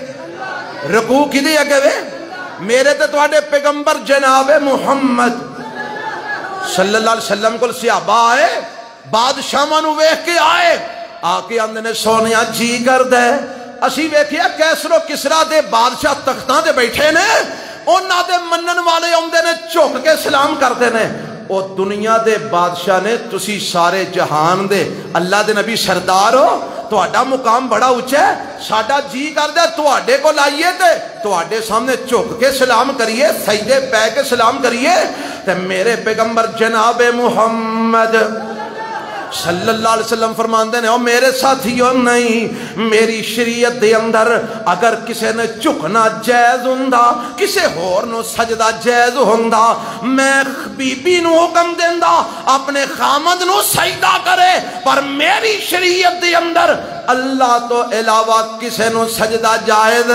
[SPEAKER 1] رکوع کدے اگے وے میرے تے تواڈے پیغمبر جناب محمد صلی اللہ علیہ وسلم کو صحابہ آئے بادشاہاں نو ویکھ کے آئے آ کے آندے نے سونیا جی کردا ہے اسی ویکھیا کیسر و کسرا دے بادشاہ تختاں تے بیٹھے نے انہاں دے منن والے اوندے نے جھک کے سلام کردے نے او دنیا دے بادشاہ نے تسی سارے جہان دے اللہ دے نبی سردار ہو تہاڈا مقام بڑا اونچا ہے ساڈا جی کردا تہاڈے کول آئیے تے تہاڈے سامنے جھک کے سلام کریے سجدے پے کے سلام کریے تے میرے پیغمبر جناب محمد صلی اللہ علیہ وسلم فرماندے نے او میرے ساتھیوں نہیں میری شریعت دے اندر اگر کسے نے جھکنا جائز ہوندا کسے ہور نو سجدہ جائز ہوندا میں بی بی نو حکم دیندا اپنے خامد نو سجدہ کرے پر میری شریعت دے اندر اللہ تو علاوہ کسے نو سجدہ جائز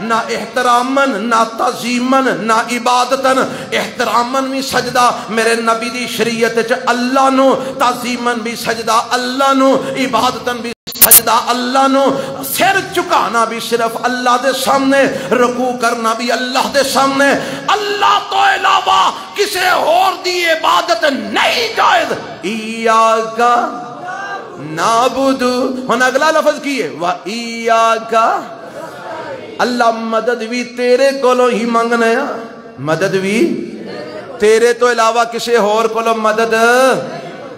[SPEAKER 1] نہ احترامن نہ تعظیمن نہ عبادتن احترامن بھی سجدہ میرے نبی دی شریعت چ اللہ نو تعظیمن بھی سجدہ اللہ نو عبادتن بھی سجدہ اللہ نو سر چکانا بھی صرف اللہ دے سامنے رکوع کرنا بھی اللہ دے سامنے اللہ تو علاوہ کسے اور دی عبادت نہیں جائز ایاکا نعبدو ہن اگلا لفظ کیے وَإِيَّاكَ اللہ مدد بھی تیرے کولوں ہی منگنا ہے مدد بھی تیرے تو علاوہ کسی اور کولوں مدد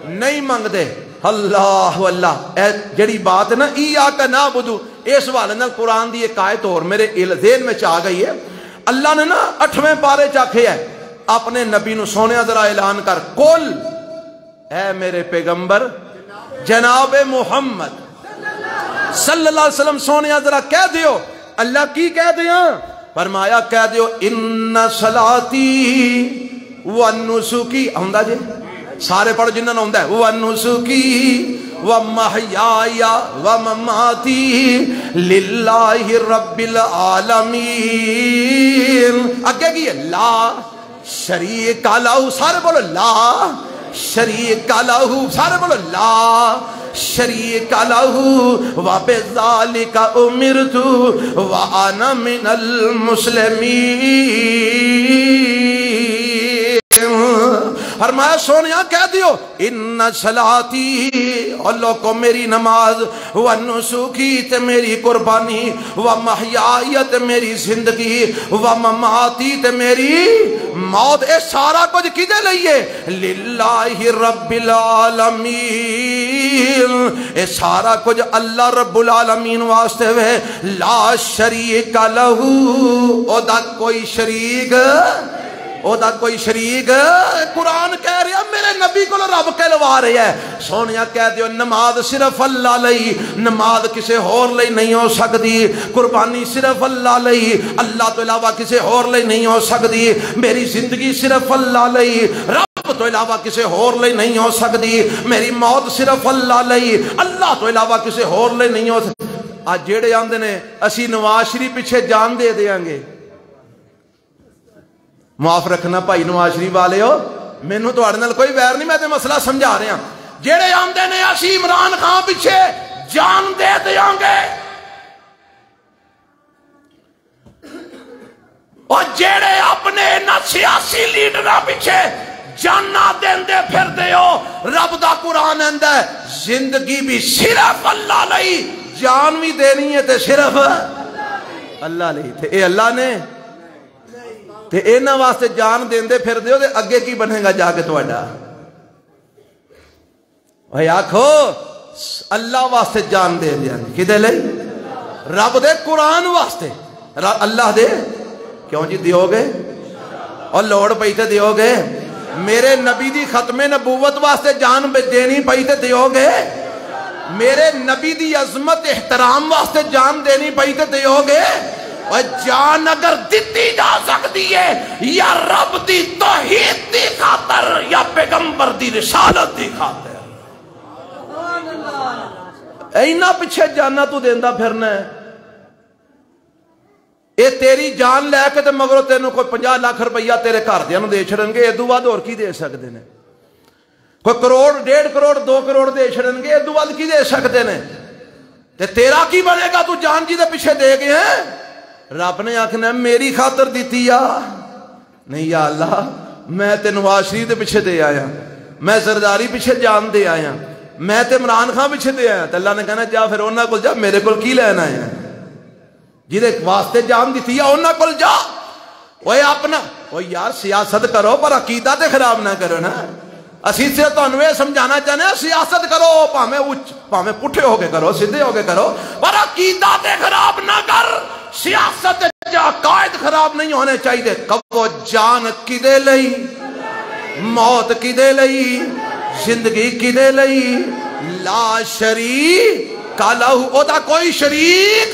[SPEAKER 1] نہیں منگ دے اللہ اللہ جڑی بات نا ایاک نعبدو اس والے نا قرآن دی ایک آیت اور میرے ذہن میں چاہ گئی ہے اللہ نے نا 8ویں پارے چاکھے ہے اپنے نبی نو سونے ذرا اعلان کر قل اے میرے پیغمبر جناب محمد صلی اللہ علیہ وسلم سونے ذرا کہہ دیو اللہ کی کہہ دیا فرمایا کہہ دیو ان صلاتی ونسکی ہوندا جی سارے پڑھ جنہاں نوں ہوندا ہے ونسکی ومحیائی ومماتی للہ رب العالمین اگے کی ہے لا شریک لہ سارے بولو لا شریک لہ سارے بولو لا شریک لہ وبذالک امرت وانا من المسلمین فرمایا سونیا کہہ دیو ان صلاتی اللہ کو میری نماز ونسکی تے میری قربانی ومحیائی تے میری زندگی ومماتی تے میری موت اے سارا کچھ کدے لئیے للہ رب العالمین اے سارا کچھ اللہ رب العالمین واسطے وے لا شریک لہو او دا کوئی شریک او دا کوئی شریک قرآن کہہ رہا میرے نبی کو رب کے لوا رہے ہیں سونیا کہہ دیو نماز صرف اللہ لئی نماز کسے اور لئی نہیں ہو سکتی قربانی صرف اللہ لئی اللہ تو علاوہ کسے اور لئی نہیں ہو سکتی میری زندگی صرف اللہ لئی رب تو علاوہ کسے اور لئی نہیں ہو سکتی میری موت صرف اللہ لئی اللہ تو علاوہ کسے اور لئی نہیں ہو سکتی آج جیڑے آندے نے اسی نواز شریف پیچھے جان دے دیاں گے معاف رکھنا بھائی نواز شریف والے ہو مینوں تہاڈے نال کوئی ویر نہیں میں تے مسئلہ سمجھا رہا جیڑے آندے نے اسی عمران خان پیچھے جان دے دیاں گے اور جیڑے اپنے نہ سیاسی لیڈراں پیچھے جانا دیندے پھر دے ہو رب دا قرآن آندا ہے زندگی بھی صرف اللہ لئی جان بھی دینی ہے تے صرف اللہ لئی تے اے اللہ نے تے اینا واسطے جان دیندے پھر دیو تے اگے کی بنے گا جا کے تواڈا بھائی آکھو اللہ واسطے جان دے دیا کدے لئی رب دے قرآن واسطے اللہ دے کیوں جی دیو گے اور لوڑ پئی تے دیو گے میرے نبی دی ختم نبوت واسطے جان دینی پئی تے دیو گے میرے نبی دی عظمت احترام واسطے جان دینی پئی تے دیو گے اور جان اگر دیتی جا سکتی ہے یا رب دی توحید دی خاطر یا پیغمبر دی رسالت دی خاطر اینا پیچھے جانا تو دیندا پھرنا ہے اے تیری جان لے کے تے مگروں تینوں کوئی 50 لاکھ روپیہ تیرے گھردیاں نوں دے چھڑن گے ادو بعد اور کی دے سکتے نے کوئی کروڑ 1.5 کروڑ 2 کروڑ دے چھڑن گے ادو بعد کی دے سکتے نے تے تیرا کی بنے گا تو جان جی دے پیچھے دے گئے ہیں رب نے آکھنا میری خاطر دیتی یا نہیں یا اللہ میں تے نواز شریف دے پیچھے دے آیا, میں زرداری پیچھے جان دے آیا, میں تے عمران خان پیچھے دے آیا. تو اللہ نے کہنا جا پھر انہاں کول جا, میرے کول کی لینا ہے؟ جہدے واسطے جان دیتی ہے انہاں کول جا. اوے اپنا او یار سیاست کرو پر عقیدہ تے خراب نہ کرو نا. اسی سے تانوں یہ سمجھانا چاہنے ہیں سیاست کرو پاویں پٹھے ہو کے کرو, سیدھے ہو کے کرو, پر عقیدہ تے خراب نہ کر. سیاست عقائد خراب نہیں ہونے چاہیے. کبو جان کدے لئی, موت کدے لئی, زندگی کدے لئی؟ لا شریک لہ, او دا کوئی شریک.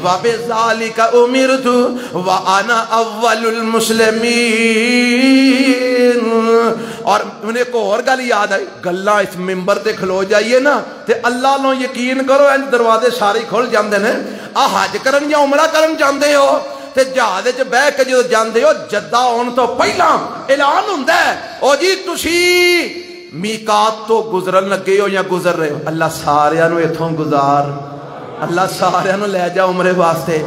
[SPEAKER 1] وَبِذَالِكَ أُمِرْتُ وَأَنَا أَوَّلُ الْمُسْلِمِينَ. اور انہیں کو اور گل یاد آئی, گلہ اس ممبر تے کھلو جائیے نا تے اللہ نو یقین کرو ان دروازے سارے کھل جاندے نے. حج کرن یا عمرہ کرن جاندے ہو تے جہاز وچ بیٹھ کے جدوں جاندے ہو جدہ آن تو پہلا اعلان ہوندا ہے او جی تسی میقات تو گزرن لگے ہو یا گزر رہے ہو. اللہ سارے نو ایتھوں گزار, اللہ سارے نو لے جا عمرے واسطے,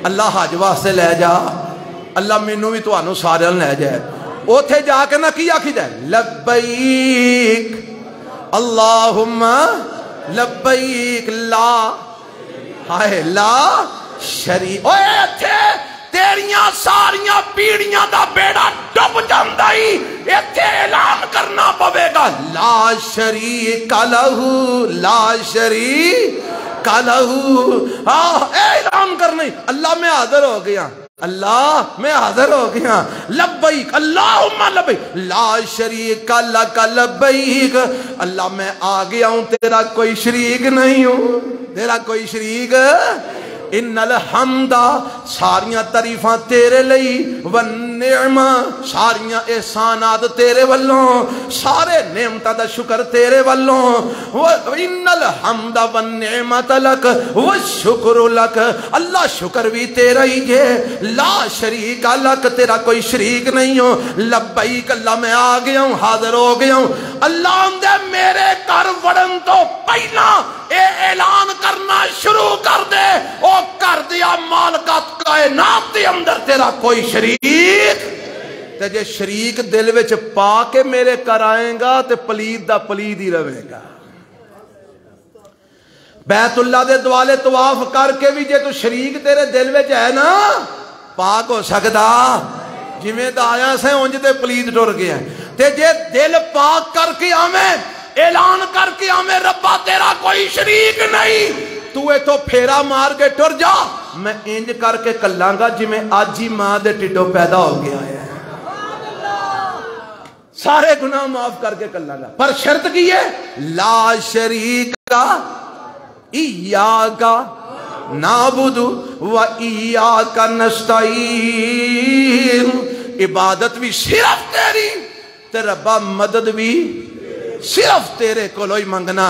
[SPEAKER 1] اللہ حج واسطے لے جا, اللہ مینوں بھی تانوں سارے لے جائے. اوتھے جا کے نہ کی آکھی جائے لبیک اللہم لبیک لا ہائے لا شریک. اوے اتھے تیریاں ساریاں پیڑیاں دا بیڑا ڈب جاندا ہی, ایتھے اعلان کرنا پوے گا لا شریک لہ, لا شریک لہ. اعلان کرنا ہی اللہ میں حاضر ہو گیا, اللہ میں حاضر ہو گیا. لبیک اللہم لبیک لا شریک لک لبیک, اللہ میں آ گیا ہوں, تیرا کوئی شریک نہیں ہوں, تیرا کوئی شریک. ان الحمد ساریاں تعریفاں تیرے لئی, والنعمہ ساریاں احسانات تیرے والوں, سارے نعمتاں دا شکر تیرے والوں. ان الحمد والنعمت لک والشکر لک, اللہ شکر بھی تیرا ہی ہے. لا شریک لک, تیرا کوئی شریک نہیں ہو. لبیک اللہ میں آ گیا ہوں, حاضر ہو گیا ہوں. اللہ اندے میرے گھر وڑن تو پہلا اے اعلان کرنا شروع کر دے, او کر دیا مالکات کائنات دے اندر تیرا کوئی شریک. تے جے شریک دل وچ پا کے میرے کر آئیں گا تے پلید دا پلید ہی رہے گا. بیت اللہ دے دوالے طواف کر کے بھی جے تو شریک تیرے دل وچ ہے نا پاک ہو سکدا, جویں دا آیا سے اونج تے پلید ٹر گیا. تے جے دل پاک کر کے آویں, اعلان کر کے آویں ربا تیرا کوئی شریک نہیں, تو ایتھوں پھیرا مار کے ٹر جا, میں انج کر کے کلاں گا جویں اج ہی ماں دے ٹڈوں پیدا ہو گیا ہے, سارے گناہ معاف کر کے کلاں گا. پر شرط کی ہے لا شریک ایاک نعبد و ایاک نستعین. عبادت بھی صرف تیری تے ربا مدد بھی صرف تیرے کولو ہی منگنا,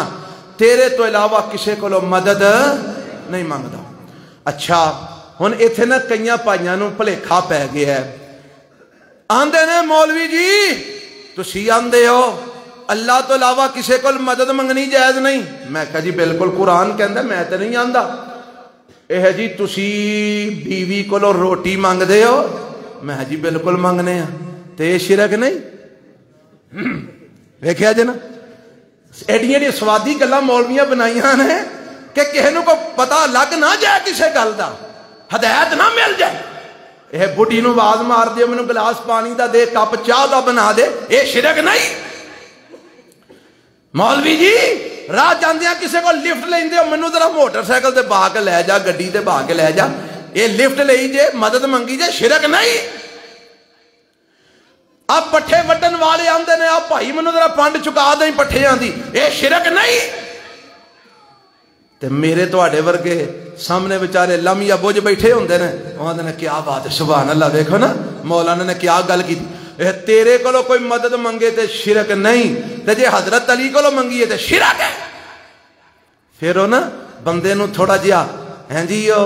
[SPEAKER 1] تیرے تو علاوہ کسے کولو مدد نہیں مانگدا. اچھا ہن ایتھے نا کئیاں پائیاں نوں بھلیکھا پی گیا ہے, آندے نے مولوی جی تسی آندے ہو اللہ تو علاوہ کسے کول مدد منگنی جائز نہیں. میں کہا جی بالکل قرآن کہندا, میں تے نہیں آندا. اے جی تسی بیوی کولو روٹی مانگ دے ہو, میں جی بالکل مانگنے ہیں, تے شرک نہیں. ویکھیا جی نا ایڈیاں دی سوادی گلاں مولویاں بنائیاں نے کہ کسے نوں کو پتہ لگ نہ جائے کسے گل دا, ہدایت نہ مل جائے. اے بڈھی نوں آواز مار دے مینوں گلاس پانی دا دے, کپ چاہ دا بنا دے, اے شرک نہیں. مولوی جی راہ جاندیاں کسے کو لفٹ لیندے ہو, مینوں ذرا موٹر سائیکل تے بہا کے لے جا, گڈی تے بہا کے لے جا, اے لفٹ لئی جے مدد منگی جے, شرک نہیں. اب پٹھے وڈن والے آندے نے, اب بھائی مینوں ذرا پنڈ چکا دیں پٹھیاں دی, اے شرک نہیں. تے میرے تواڈے ورگے سامنے بیچارے لمیا بوجھ بیٹھے ہوندے نے, اوندے نے کیا بات ہے سبحان اللہ. دیکھو نا مولانا نے کیا گل کی, تیرے کولو کوئی مدد منگے تے شرک نہیں, تے جے حضرت علی کولو منگیے تے شرک ہے. پھر او نا بندے نو تھوڑا جہا ہیں جی او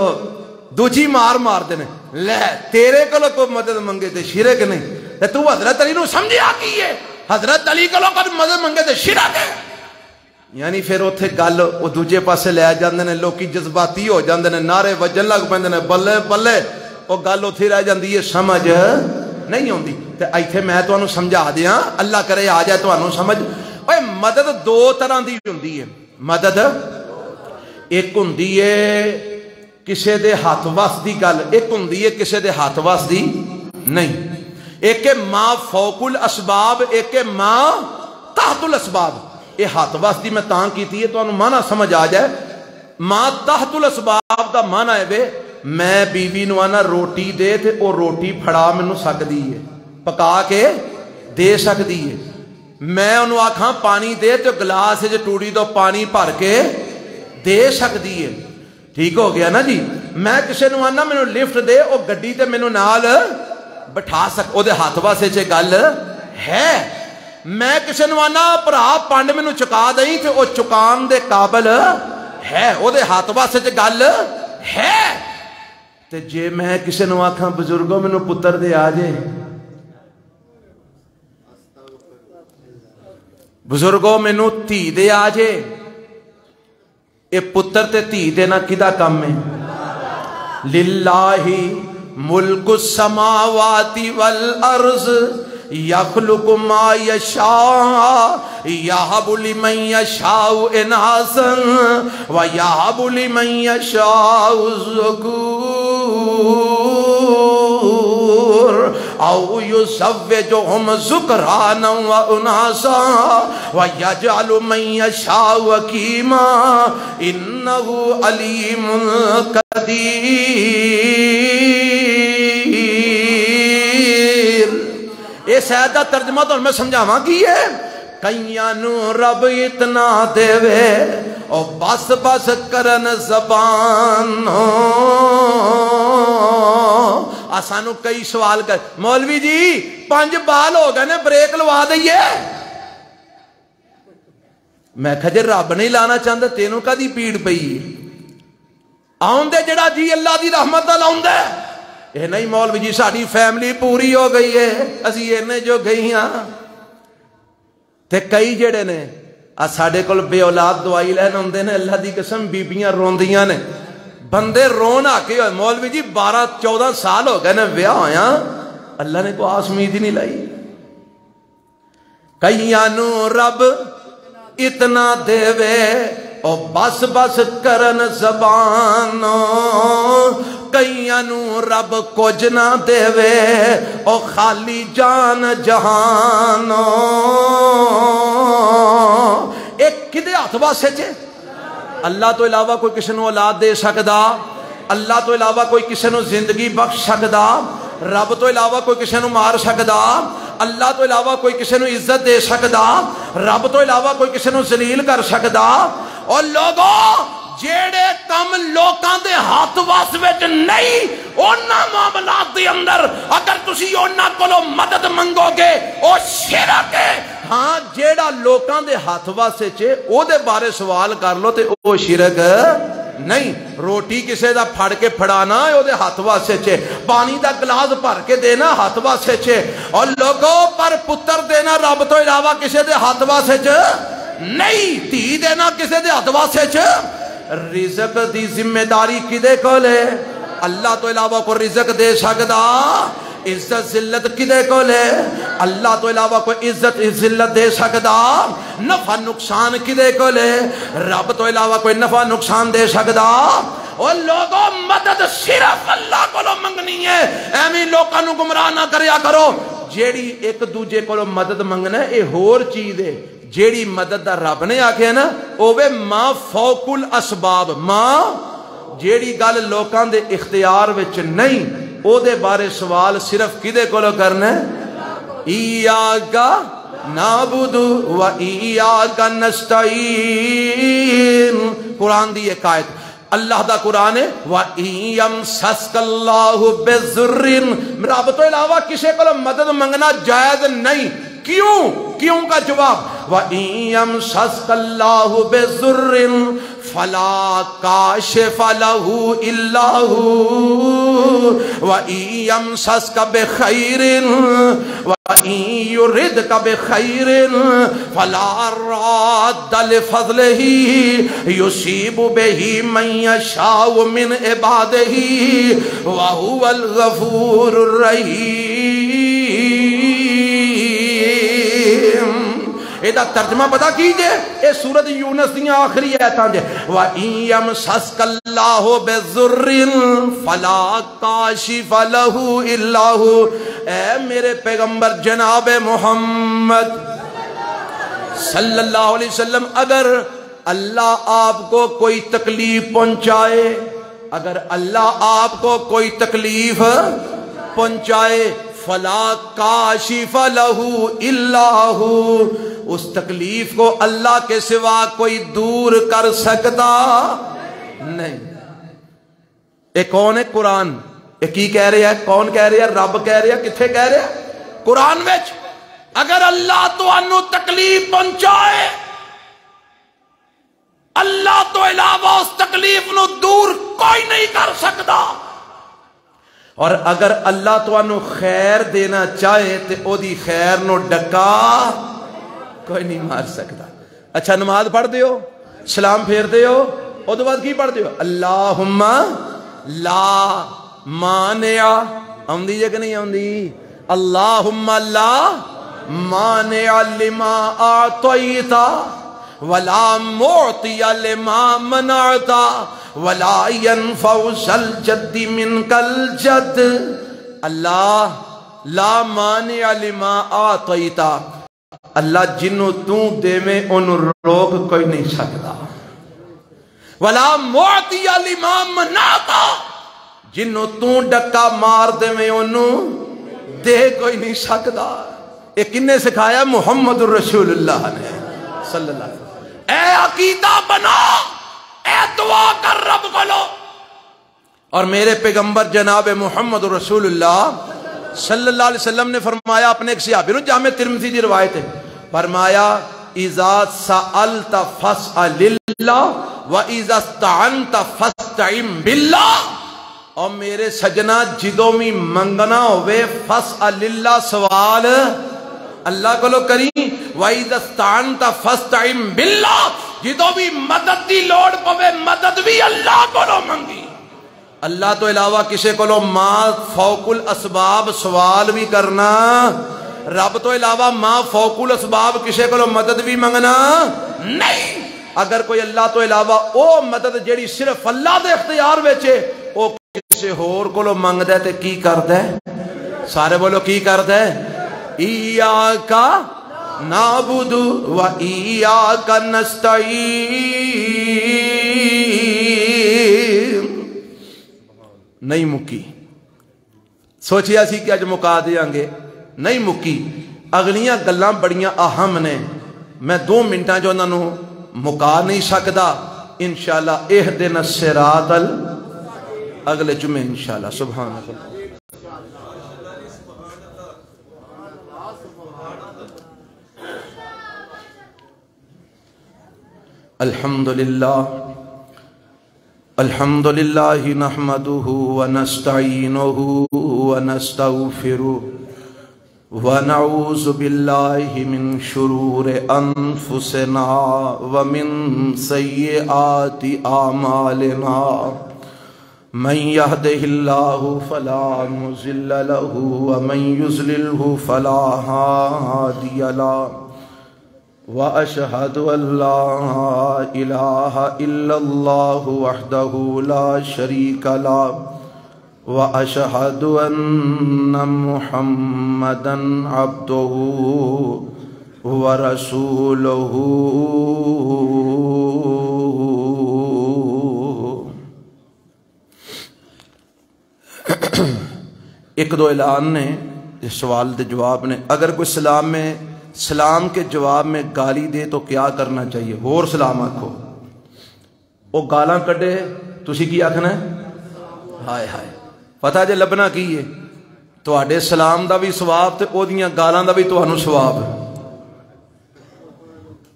[SPEAKER 1] دوجی مار دینے, لے تیرے کولو کوئی مدد منگے تے شرک نہیں, تے تو حضرت علی نو سمجھیا کی ہے, حضرت علی کولو کوئی مدد منگے تے شرک ہے. یعنی پھر اوتھے گل او دوجے پاسے لے جاندے نے, لوکی جذباتی ہو جاندے نے, نعرے وجن لگ پیندے نے, بلے بلے, او گل اوتھے رہ جاندی ہے, سمجھ نہیں ہوندی. تے ایتھے میں تانوں سمجھا دیاں اللہ کرے آ جائے تانوں سمجھ اوے مدد دو طرح دی ہوندی ہے مدد ایک ہوندی ہے کسے دے ہاتھ وس دی گل ایک ہوندی ہے کسے دے ہاتھ وس دی نہیں ایک ہے ما فوق الاسباب ایک ہے ما تحت الاسباب یہ ہاتھ وس دی میں تاں کیتی ہے تانوں معنی سمجھ آ جائے ما تحت الاسباب دا معنی ہے وے میں بیوی نو آنا روٹی دے تے او روٹی پھڑا مینوں سکدی ہے پکا کے دے سکدی ہے میں انہوں آکھاں پانی دے تو گلاس ہے جو ٹوڑی دو پانی بھر کے دے سکدی ہے ٹھیک ہو گیا نا جی میں کسے نو آنا مینوں لفٹ دے او گڈی تے مینوں نال بٹھا سک او دے ہاتھ واسے چے گل ہے میں کسے نو آنا بھرا پانڈ مینوں چکا دئی تے او چکان دے قابل ہے او دے ہاتھ واسے چے گل ہے تے جے میں کسے نو آکھاں بزرگوں مینوں پتر دے آ جے بزرگوں مینوں تھی دے آ جے اے پتر تے تھی دینا کدا کم ہے للہ ملک السماوات والارض یخلق ما یشاء یہب لمن یشاء اناسا ویہب لمن یشاء الذکور او یزوجہم ذکرانا واناسا ویجعل من یشاء عقیما انہ علیم قدیر یہ سیدہ ترجمہ تو میں سمجھاواں کی ہے کئیانو رب اتنا دے وے او بس بس کرن زبان آسانو کئی سوال کر مولوی جی 5 بال ہو گئے نے بریک لوا دئیے میں کہا جی رب نہیں لانا چاہتا تینوں کا دی پیڑ پئی آؤں دے جڑا جی اللہ دی رحمت دا لاؤں دے یہ نہیں مولوی جی ساڑی فیملی پوری ہو گئی ہے اسی اینے جو گئی ہاں تے کئی جڑے نے ساڑے کل بے اولاد دعائی لین ہوندے نے اللہ دی قسم بیبیاں روندیاں نے بندے رون آکے ہوئے مولوی جی 12-14 سال ہو گئے نے بیاہ ہویا اللہ نے کو آس امید ہی نہیں لائی کئیانو رب اتنا دے وے او بس بس کرن زبانو کئیانو رب کچھ نہ دے وے او خالی جان جہانو ایک کدے ہاتھ واسے چے اللہ تو علاوہ کوئی کسی نو اولاد دے سکدا اللہ تو علاوہ کوئی کسی نو زندگی بخش سکدا رب تو علاوہ کوئی کسی نو مار سکدا اللہ تو علاوہ کوئی کسی نو عزت دے سکدا رب تو علاوہ کوئی کسی نو ذلیل کر سکدا اور لوگوں جیڑے کم لوکاں دے ہاتھ واس وچ نہیں اونا معاملات دے اندر اگر تسی اونا کولو مدد منگو گے او شرک ہے ہاں جیڑا لوکاں دے ہاتھ واسے چے او دے بارے سوال کر لو تے او شرک نہیں روٹی کسے دا پھڑ کے پھڑانا ہے او دے ہاتھ واسے چے پانی دا گلاس بھر کے دینا ہاتھ واسے چے اور لوگوں پر پتر دینا رب تو علاوہ کسے دے ہاتھ واسے چے نہیں تھی دینا کسے دے ہاتھ واسے چے رزق دی ذمہ داری کدے کو لے اللہ تو علاوہ کو رزق دے سکدا عزت ذلت کدے کو لے اللہ تو علاوہ کوئی عزت ذلت دے سکدا نفع نقصان کدے کو لے رب تو علاوہ کوئی نفع نقصان دے سکدا اور لوگوں مدد صرف اللہ کو لو منگنی ہے ایمی لوگوں نو گمراہ نہ کریا کرو جیڑی ایک دوجے کو لو مدد منگنا ہے اے ہور چیز ہے جیڑی مدد دا رب نے آکھے نا اوے ما فوق الاسباب ما جیڑی گل لوکاں دے اختیار وچ نہیں او دے بارے سوال صرف کدے کولو کرنا ہے ایاکا نعبد و ایاکا نستعین قرآن دی ایک آیت اللہ دا قرآن ہے وَإِن يَمْسَسْكَ اللَّهُ بِضُرٍّ رب تو علاوہ کسی کو مدد منگنا جائز نہیں کیوں کا جواب وَإِن يَمْسَسْكَ اللَّهُ بِضُرٍّ فَلَا كَاشِفَ لَهُ إِلَّا هُوَ وَإِن يَمْسَسْكَ بِخَيْرٍ وَإِن يُرِدْكَ بِخَيْرٍ فَلَا رَادَّ لِفَضْلِهِ يُصِيبُ بِهِ مَن يَشَاءُ مِنْ عِبَادِهِ وَهُوَ الْغَفُورُ الرَّحِيمُ ایدہ ترجمہ پتا کیجئے، اے سورۃ یونس دیاں آخری آیتاں جے وَإِن يَمْسَسْكَ اللَّهُ بِضُرٍّ فَلَا كَاشِفَ لَهُ إِلَّا هُوَ۔ اے میرے پیغمبر جناب محمد صلی اللہ علیہ وسلم، اگر اللہ آپ کو کوئی تکلیف پہنچائے، اگر اللہ آپ کو کوئی تکلیف پہنچائے فلا کاشف لہ الا ہو، اس تکلیف کو اللہ کے سوا کوئی دور کر سکتا نہیں۔ ایک کون ہے؟ قرآن۔ ایک کی کہہ رہے ہیں؟ کون کہہ رہے ہیں؟ رب کہہ رہے ہیں۔ کتھے کہہ رہے ہیں؟ قرآن وچ۔ اگر اللہ تو انو تکلیف پہنچائے، اللہ تو علاوہ اس تکلیف نو دور کوئی نہیں کر سکتا، اور اگر اللہ تو انو خیر دینا چاہے تو او دی خیر نو ڈکا کوئی نہیں مار سکتا۔ اچھا نماز پڑھ دیو، سلام پھیر دیو، او دو بعد کی پڑھ دیو؟ اللہم لا مانع، آمدی جا کہ نہیں آمدی؟ اللہم لا مانع لما آتیتا ولا معطی لما منعتا ولا ينفع الجد منك الجد۔ اللہ لا مانع لما آتیتا، اللہ جنو تو دے میں انو روک کوئی نہیں سکتا، ولا معطی لما منعتا، جنو تو ڈکا مار دے میں انو دے کوئی نہیں سکتا۔ یہ کنے سکھایا؟ محمد الرسول اللہ نے صلی اللہ علیہ وسلم۔ اے عقیدہ بنا، اے دعا کر رب بولو۔ اور میرے پیغمبر جناب محمد رسول اللہ صلی اللہ علیہ وسلم نے فرمایا اپنے ایک صحابی، جامع ترمذی کی روایت ہے، فرمایا اذا سألت فاسأل اللہ واذا استعنت فاستعن باللہ۔ اور میرے سجنا جدوں میں منگنا ہوئے فاسأل اللہ، سوال اللہ کو لو کری، وَإِذَا اسْتَعَنْتَ فَاسْتَعِن بِاللَّهِ، جدوں بھی مدد دی لوڑ پوے مدد بھی اللہ کو لو منگی۔ اللہ تو علاوہ کسے کو لو ما فوق الاسباب سوال بھی کرنا، رب تو علاوہ ما فوق الاسباب کسے کو لو مدد بھی منگنا نہیں۔ اگر کوئی اللہ تو علاوہ او مدد جیڑی صرف اللہ دے اختیار ویچے او کسے ہور کو لو منگ دے تے کی کر دے؟ سارے بولو کی کر دے؟ ایاکا نعبد و ایاکا نستعین۔ نہیں مکی، سوچیا سی کہ اج مکا دیاں گے، نہیں مکی۔ اگلیاں گلاں بڑیاں اہم نے، میں 2 منٹاں جو انہاں نو مکا نہیں سکدا۔ انشاءاللہ اہدنا الصراط اگلے جمعے انشاءاللہ۔ سبحان اللہ۔ الحمد للہ نحمده ونستعینه ونستغفره ونعوذ باللہ من شرور انفسنا ومن سیئات اعمالنا، من يهده الله فلا مضل له ومن يضلله فلا هادي له، وأشهد أن لا إله إلا الله وحده لا شريك له، وأشهد أن محمدا عبده ورسوله۔ ایک دو اعلان نے، سوال دے جواب نے۔ اگر کوئی سلام میں سلام کے جواب میں گالی دے تو کیا کرنا چاہیے؟ اور سلام آکھو، وہ گالاں کڈے تسی کی آکھنا ہے؟ ہائے ہائے۔ پتہ جے لبنا کی ہے تو آڈے سلام دا بھی ثواب تے او دیاں گالاں دا بھی تو انو ثواب۔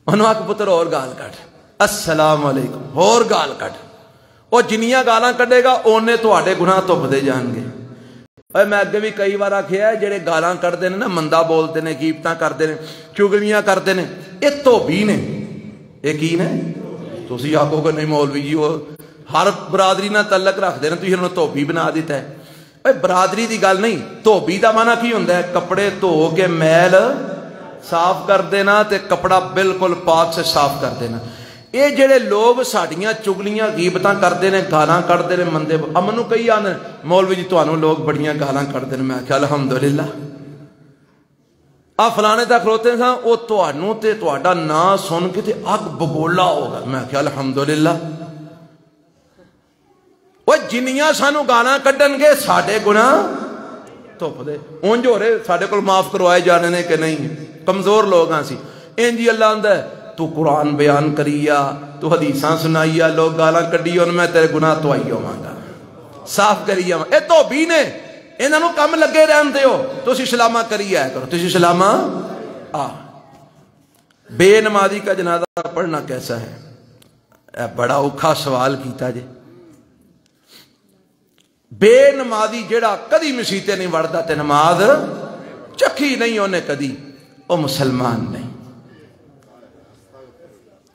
[SPEAKER 1] انو آکھ پتر اور گال کٹ، السلام علیکم، اور گال کٹ۔ وہ جنیاں گالاں کڈے گا اونے تو آڈے گناہ تو بدے جان گے۔ میں اگے بھی کئی بار آکھیا ہے جڑے گالاں کردے نے نا، مندہ بولتے نے، غیبتاں کردے نے، چگلیاں کردے نے، یہ دھوبی نے۔ یہ کی نے؟ تسی آکھو کہ نہیں مولوی جی وہ ہر برادری نہ تعلق رکھتے ہیں، تسی انہوں نے دھوبی بنا دیتا ہے۔ برادری دی گل نہیں، دھوبی دا معنی کی ہوندا ہے؟ کپڑے دھو کے میل صاف کر دینا تے کپڑا بالکل پاک سے صاف کر دینا. یہ جڑے لوگ ساڈیاں چگلیاں غیبتاں کرتے ہیں, گالاں کڈتے ہیں مندے, امنو کئی آنے مولوی جی تانوں لوگ بڑیاں گالاں کڈتے ہیں. میں کہا الحمدللہ آ فلانے تک کھلوتے ہیں وہ تانوں تے تہاڈا نام سن کے تے اگ بگولا ہوگا. میں کہا الحمدللہ وہ جنیاں سانو گالاں کڈن گے ساڈے گناہ تھوپ دے اونج ہو رہے ساڈے کول معاف کروائے جانے نے کہ نہیں, کمزور لوگ ہاں سی. انج اللہ آندا ہے تو قرآن بیان کریا, تو حدیثاں سنائیا, لوگ گالاں کڈی اور میں تیرے گناہ تو آئی ہوں گا صاف کری آواں. اے تو بھی نے انہاں نوں کم لگے رہن دیو, تسی سلامہ کری آیا کرو, تسی سلامہ بے نمازی کا جنازہ پڑھنا کیسا ہے؟ اے بڑا اوکھا سوال کیتا جے. بے نمازی جڑا کدی مسیتے نہیں وڑدا تے نماز چکھی نہیں انہیں کدی, او مسلمان نہیں,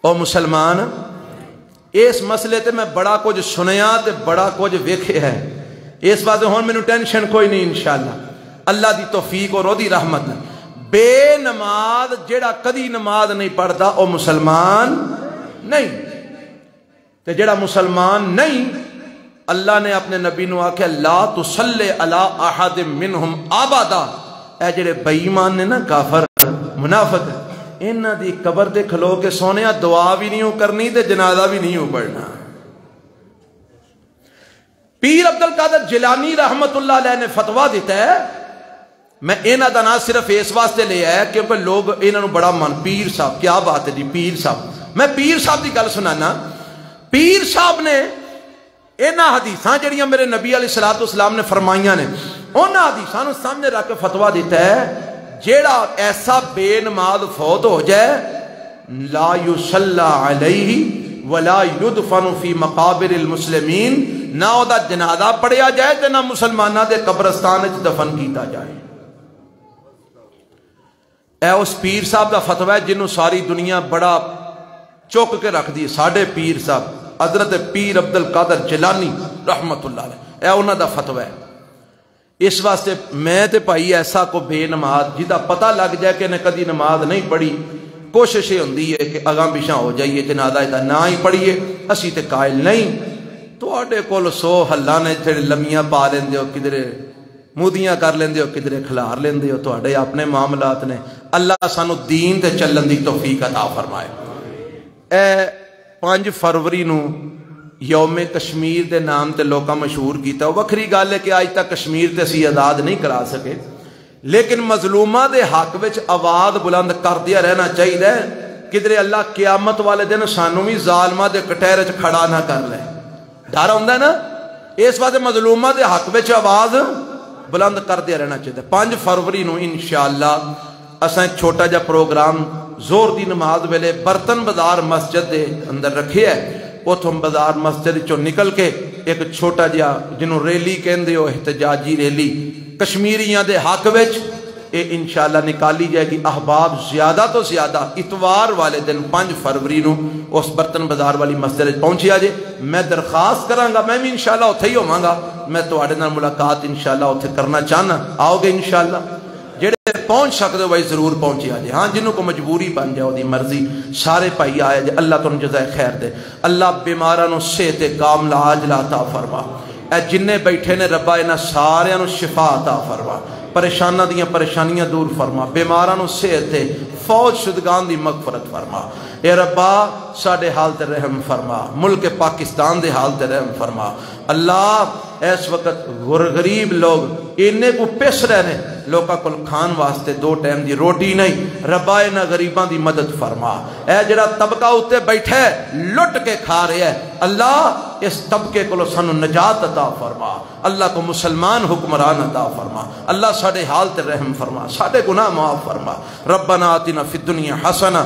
[SPEAKER 1] او مسلمان. اس مسئلے تے میں بڑا کچھ سنیا تے بڑا کچھ ویکھے ہے. اس واسطے ہن مینوں ٹینشن کوئی نہیں انشاءاللہ, اللہ دی توفیق اور دی رحمت. بے نماز جڑا کدی نماز نہیں پڑھدا او مسلمان نہیں. تے جڑا مسلمان نہیں, اللہ نے اپنے نبی نو آکھیا لا تصلی علی احد منہم ابدا. اے جڑے بے ایمان نے نا, کافر منافق, انہاں دی قبر تے کھلو کے سونیا دعا بھی نہیں کرنی تے جنازہ بھی نہیں پڑھنا. پیر عبد القادر جیلانی رحمت اللہ علیہ نے فتویٰ دیتا ہے. میں انہاں دا نام صرف اس واسطے لے آیا کیونکہ لوگ انہاں نو بڑا مان, پیر صاحب کیا بات ہے جی پیر صاحب. میں پیر صاحب دی گل سنانا. پیر صاحب نے انہاں حدیثاں جڑیاں میرے نبی علیہ الصلوۃ والسلام نے فرمائیاں نے, انہاں حدیثاں نو سامنے رکھ کے فتویٰ دیتا ہے جیڑا ایسا بے نماز فوت ہو جائے لا یصلی علیہ ولا یدفن فی مقابر المسلمین, نہ او دا جنازہ پڑھیا جائے تے نہ مسلماناں دے قبرستان وچ دفن کیتا جائے. اے اس پیر صاحب دا فتویٰ ہے جنوں ساری دنیا بڑا چک کے رکھ دی. ساڈے پیر صاحب حضرت پیر عبد القادر جیلانی رحمت اللہ علیہ, اے انہاں دا فتویٰ ہے. اس واسطے میں تے بھائی ایسا کو بے نماز جدا پتہ لگ جائے کہ نے کدی نماز نہیں پڑھی, کوشش یہ ہوندی ہے کہ اگاں پیچھاں ہو جائیے, جنازہ دا نہ ہی پڑھیے. اسی تے قائل نہیں. تواڈے کول 100 حلاں نے جڑے لمیاں پا لیندے ہو, کدھرے مودیاں کر لیندے ہو, کدھرے کھلار لیندے ہو, تواڈے اپنے معاملات نے. اللہ سانو دین تے چلن دی توفیق عطا فرمائے. اے 5 فروری نو یوم کشمیر دے نام تے لوکاں مشہور کیتا. وکھری گل ہے کہ آج تک کشمیر تے اسی آزاد نہیں کرا سکے, لیکن مظلوماں دے حق وچ آواز بلند کردیا رہنا چاہیے. کدھرے اللہ قیامت والے دن سانو بھی ظالماں دے کٹہرے وچ کھڑا نہ کر لے. ڈر ہوندا نا, اس واسطے مظلوماں دے حق وچ آواز بلند کردیا رہنا چاہیے. 5 فروری نو انشاءاللہ اساں ایک چھوٹا جا پروگرام زور دی نماز ویلے برتن بازار مسجد دے اندر رکھے ہے. اتوں بازار مسجد چوں نکل کے ایک چھوٹا جہا جنہوں ریلی کہندے ہو, احتجاجی ریلی کشمیریاں دے حق وچ یہ انشاءاللہ نکالی جائے گی. احباب زیادہ تو زیادہ اتوار والے دن 5 فروری نو اس برتن بازار والی مسجد پہنچیا جے. میں درخواست کراں گا, میں بھی انشاءاللہ اتھے ہی ہوواں گا, میں تواڈے نال ملاقات انشاءاللہ اتھے کرنا چاہنا. آؤ گے انشاءاللہ, جڑے پہنچ سکتے ہو بھائی ضرور پہنچیا جائے. ہاں جنہوں کو مجبوری بن جائے دی مرضی, سارے پائی آئے جائے. اللہ تم جزائے خیر دے. اللہ بیمارانو صحت کاملہ عاجلہ عطا فرما. اے جننے بیٹھے نے ربا انہاں ساریاں شفا عطا فرما, پریشانہ دیاں پریشانیاں دور فرما, بیمارانو صحت فوج شدگان دی مغفرت فرما. اے ربا ساڈے حال تے رحم فرما, ملک پاکستان دے حال تے رحم فرما. اللہ اس وقت غریب لوگ انہیں کو پیس رہے, لوگاں کو کھان واسطے 2 ٹائم دی روٹی نہیں. ربا انہاں غریباں دی مدد فرما. اے جڑا طبقہ اتے بیٹھا ہے لٹ کے کھا رہا ہے, اللہ اس طبقے کو سانو نجات عطا فرما. اللہ کو مسلمان حکمران عطا فرما. اللہ ساڈے حال تے رحم فرما, ساڈے گناہ معاف فرما. ربنا آتنا فی الدنیا حسنہ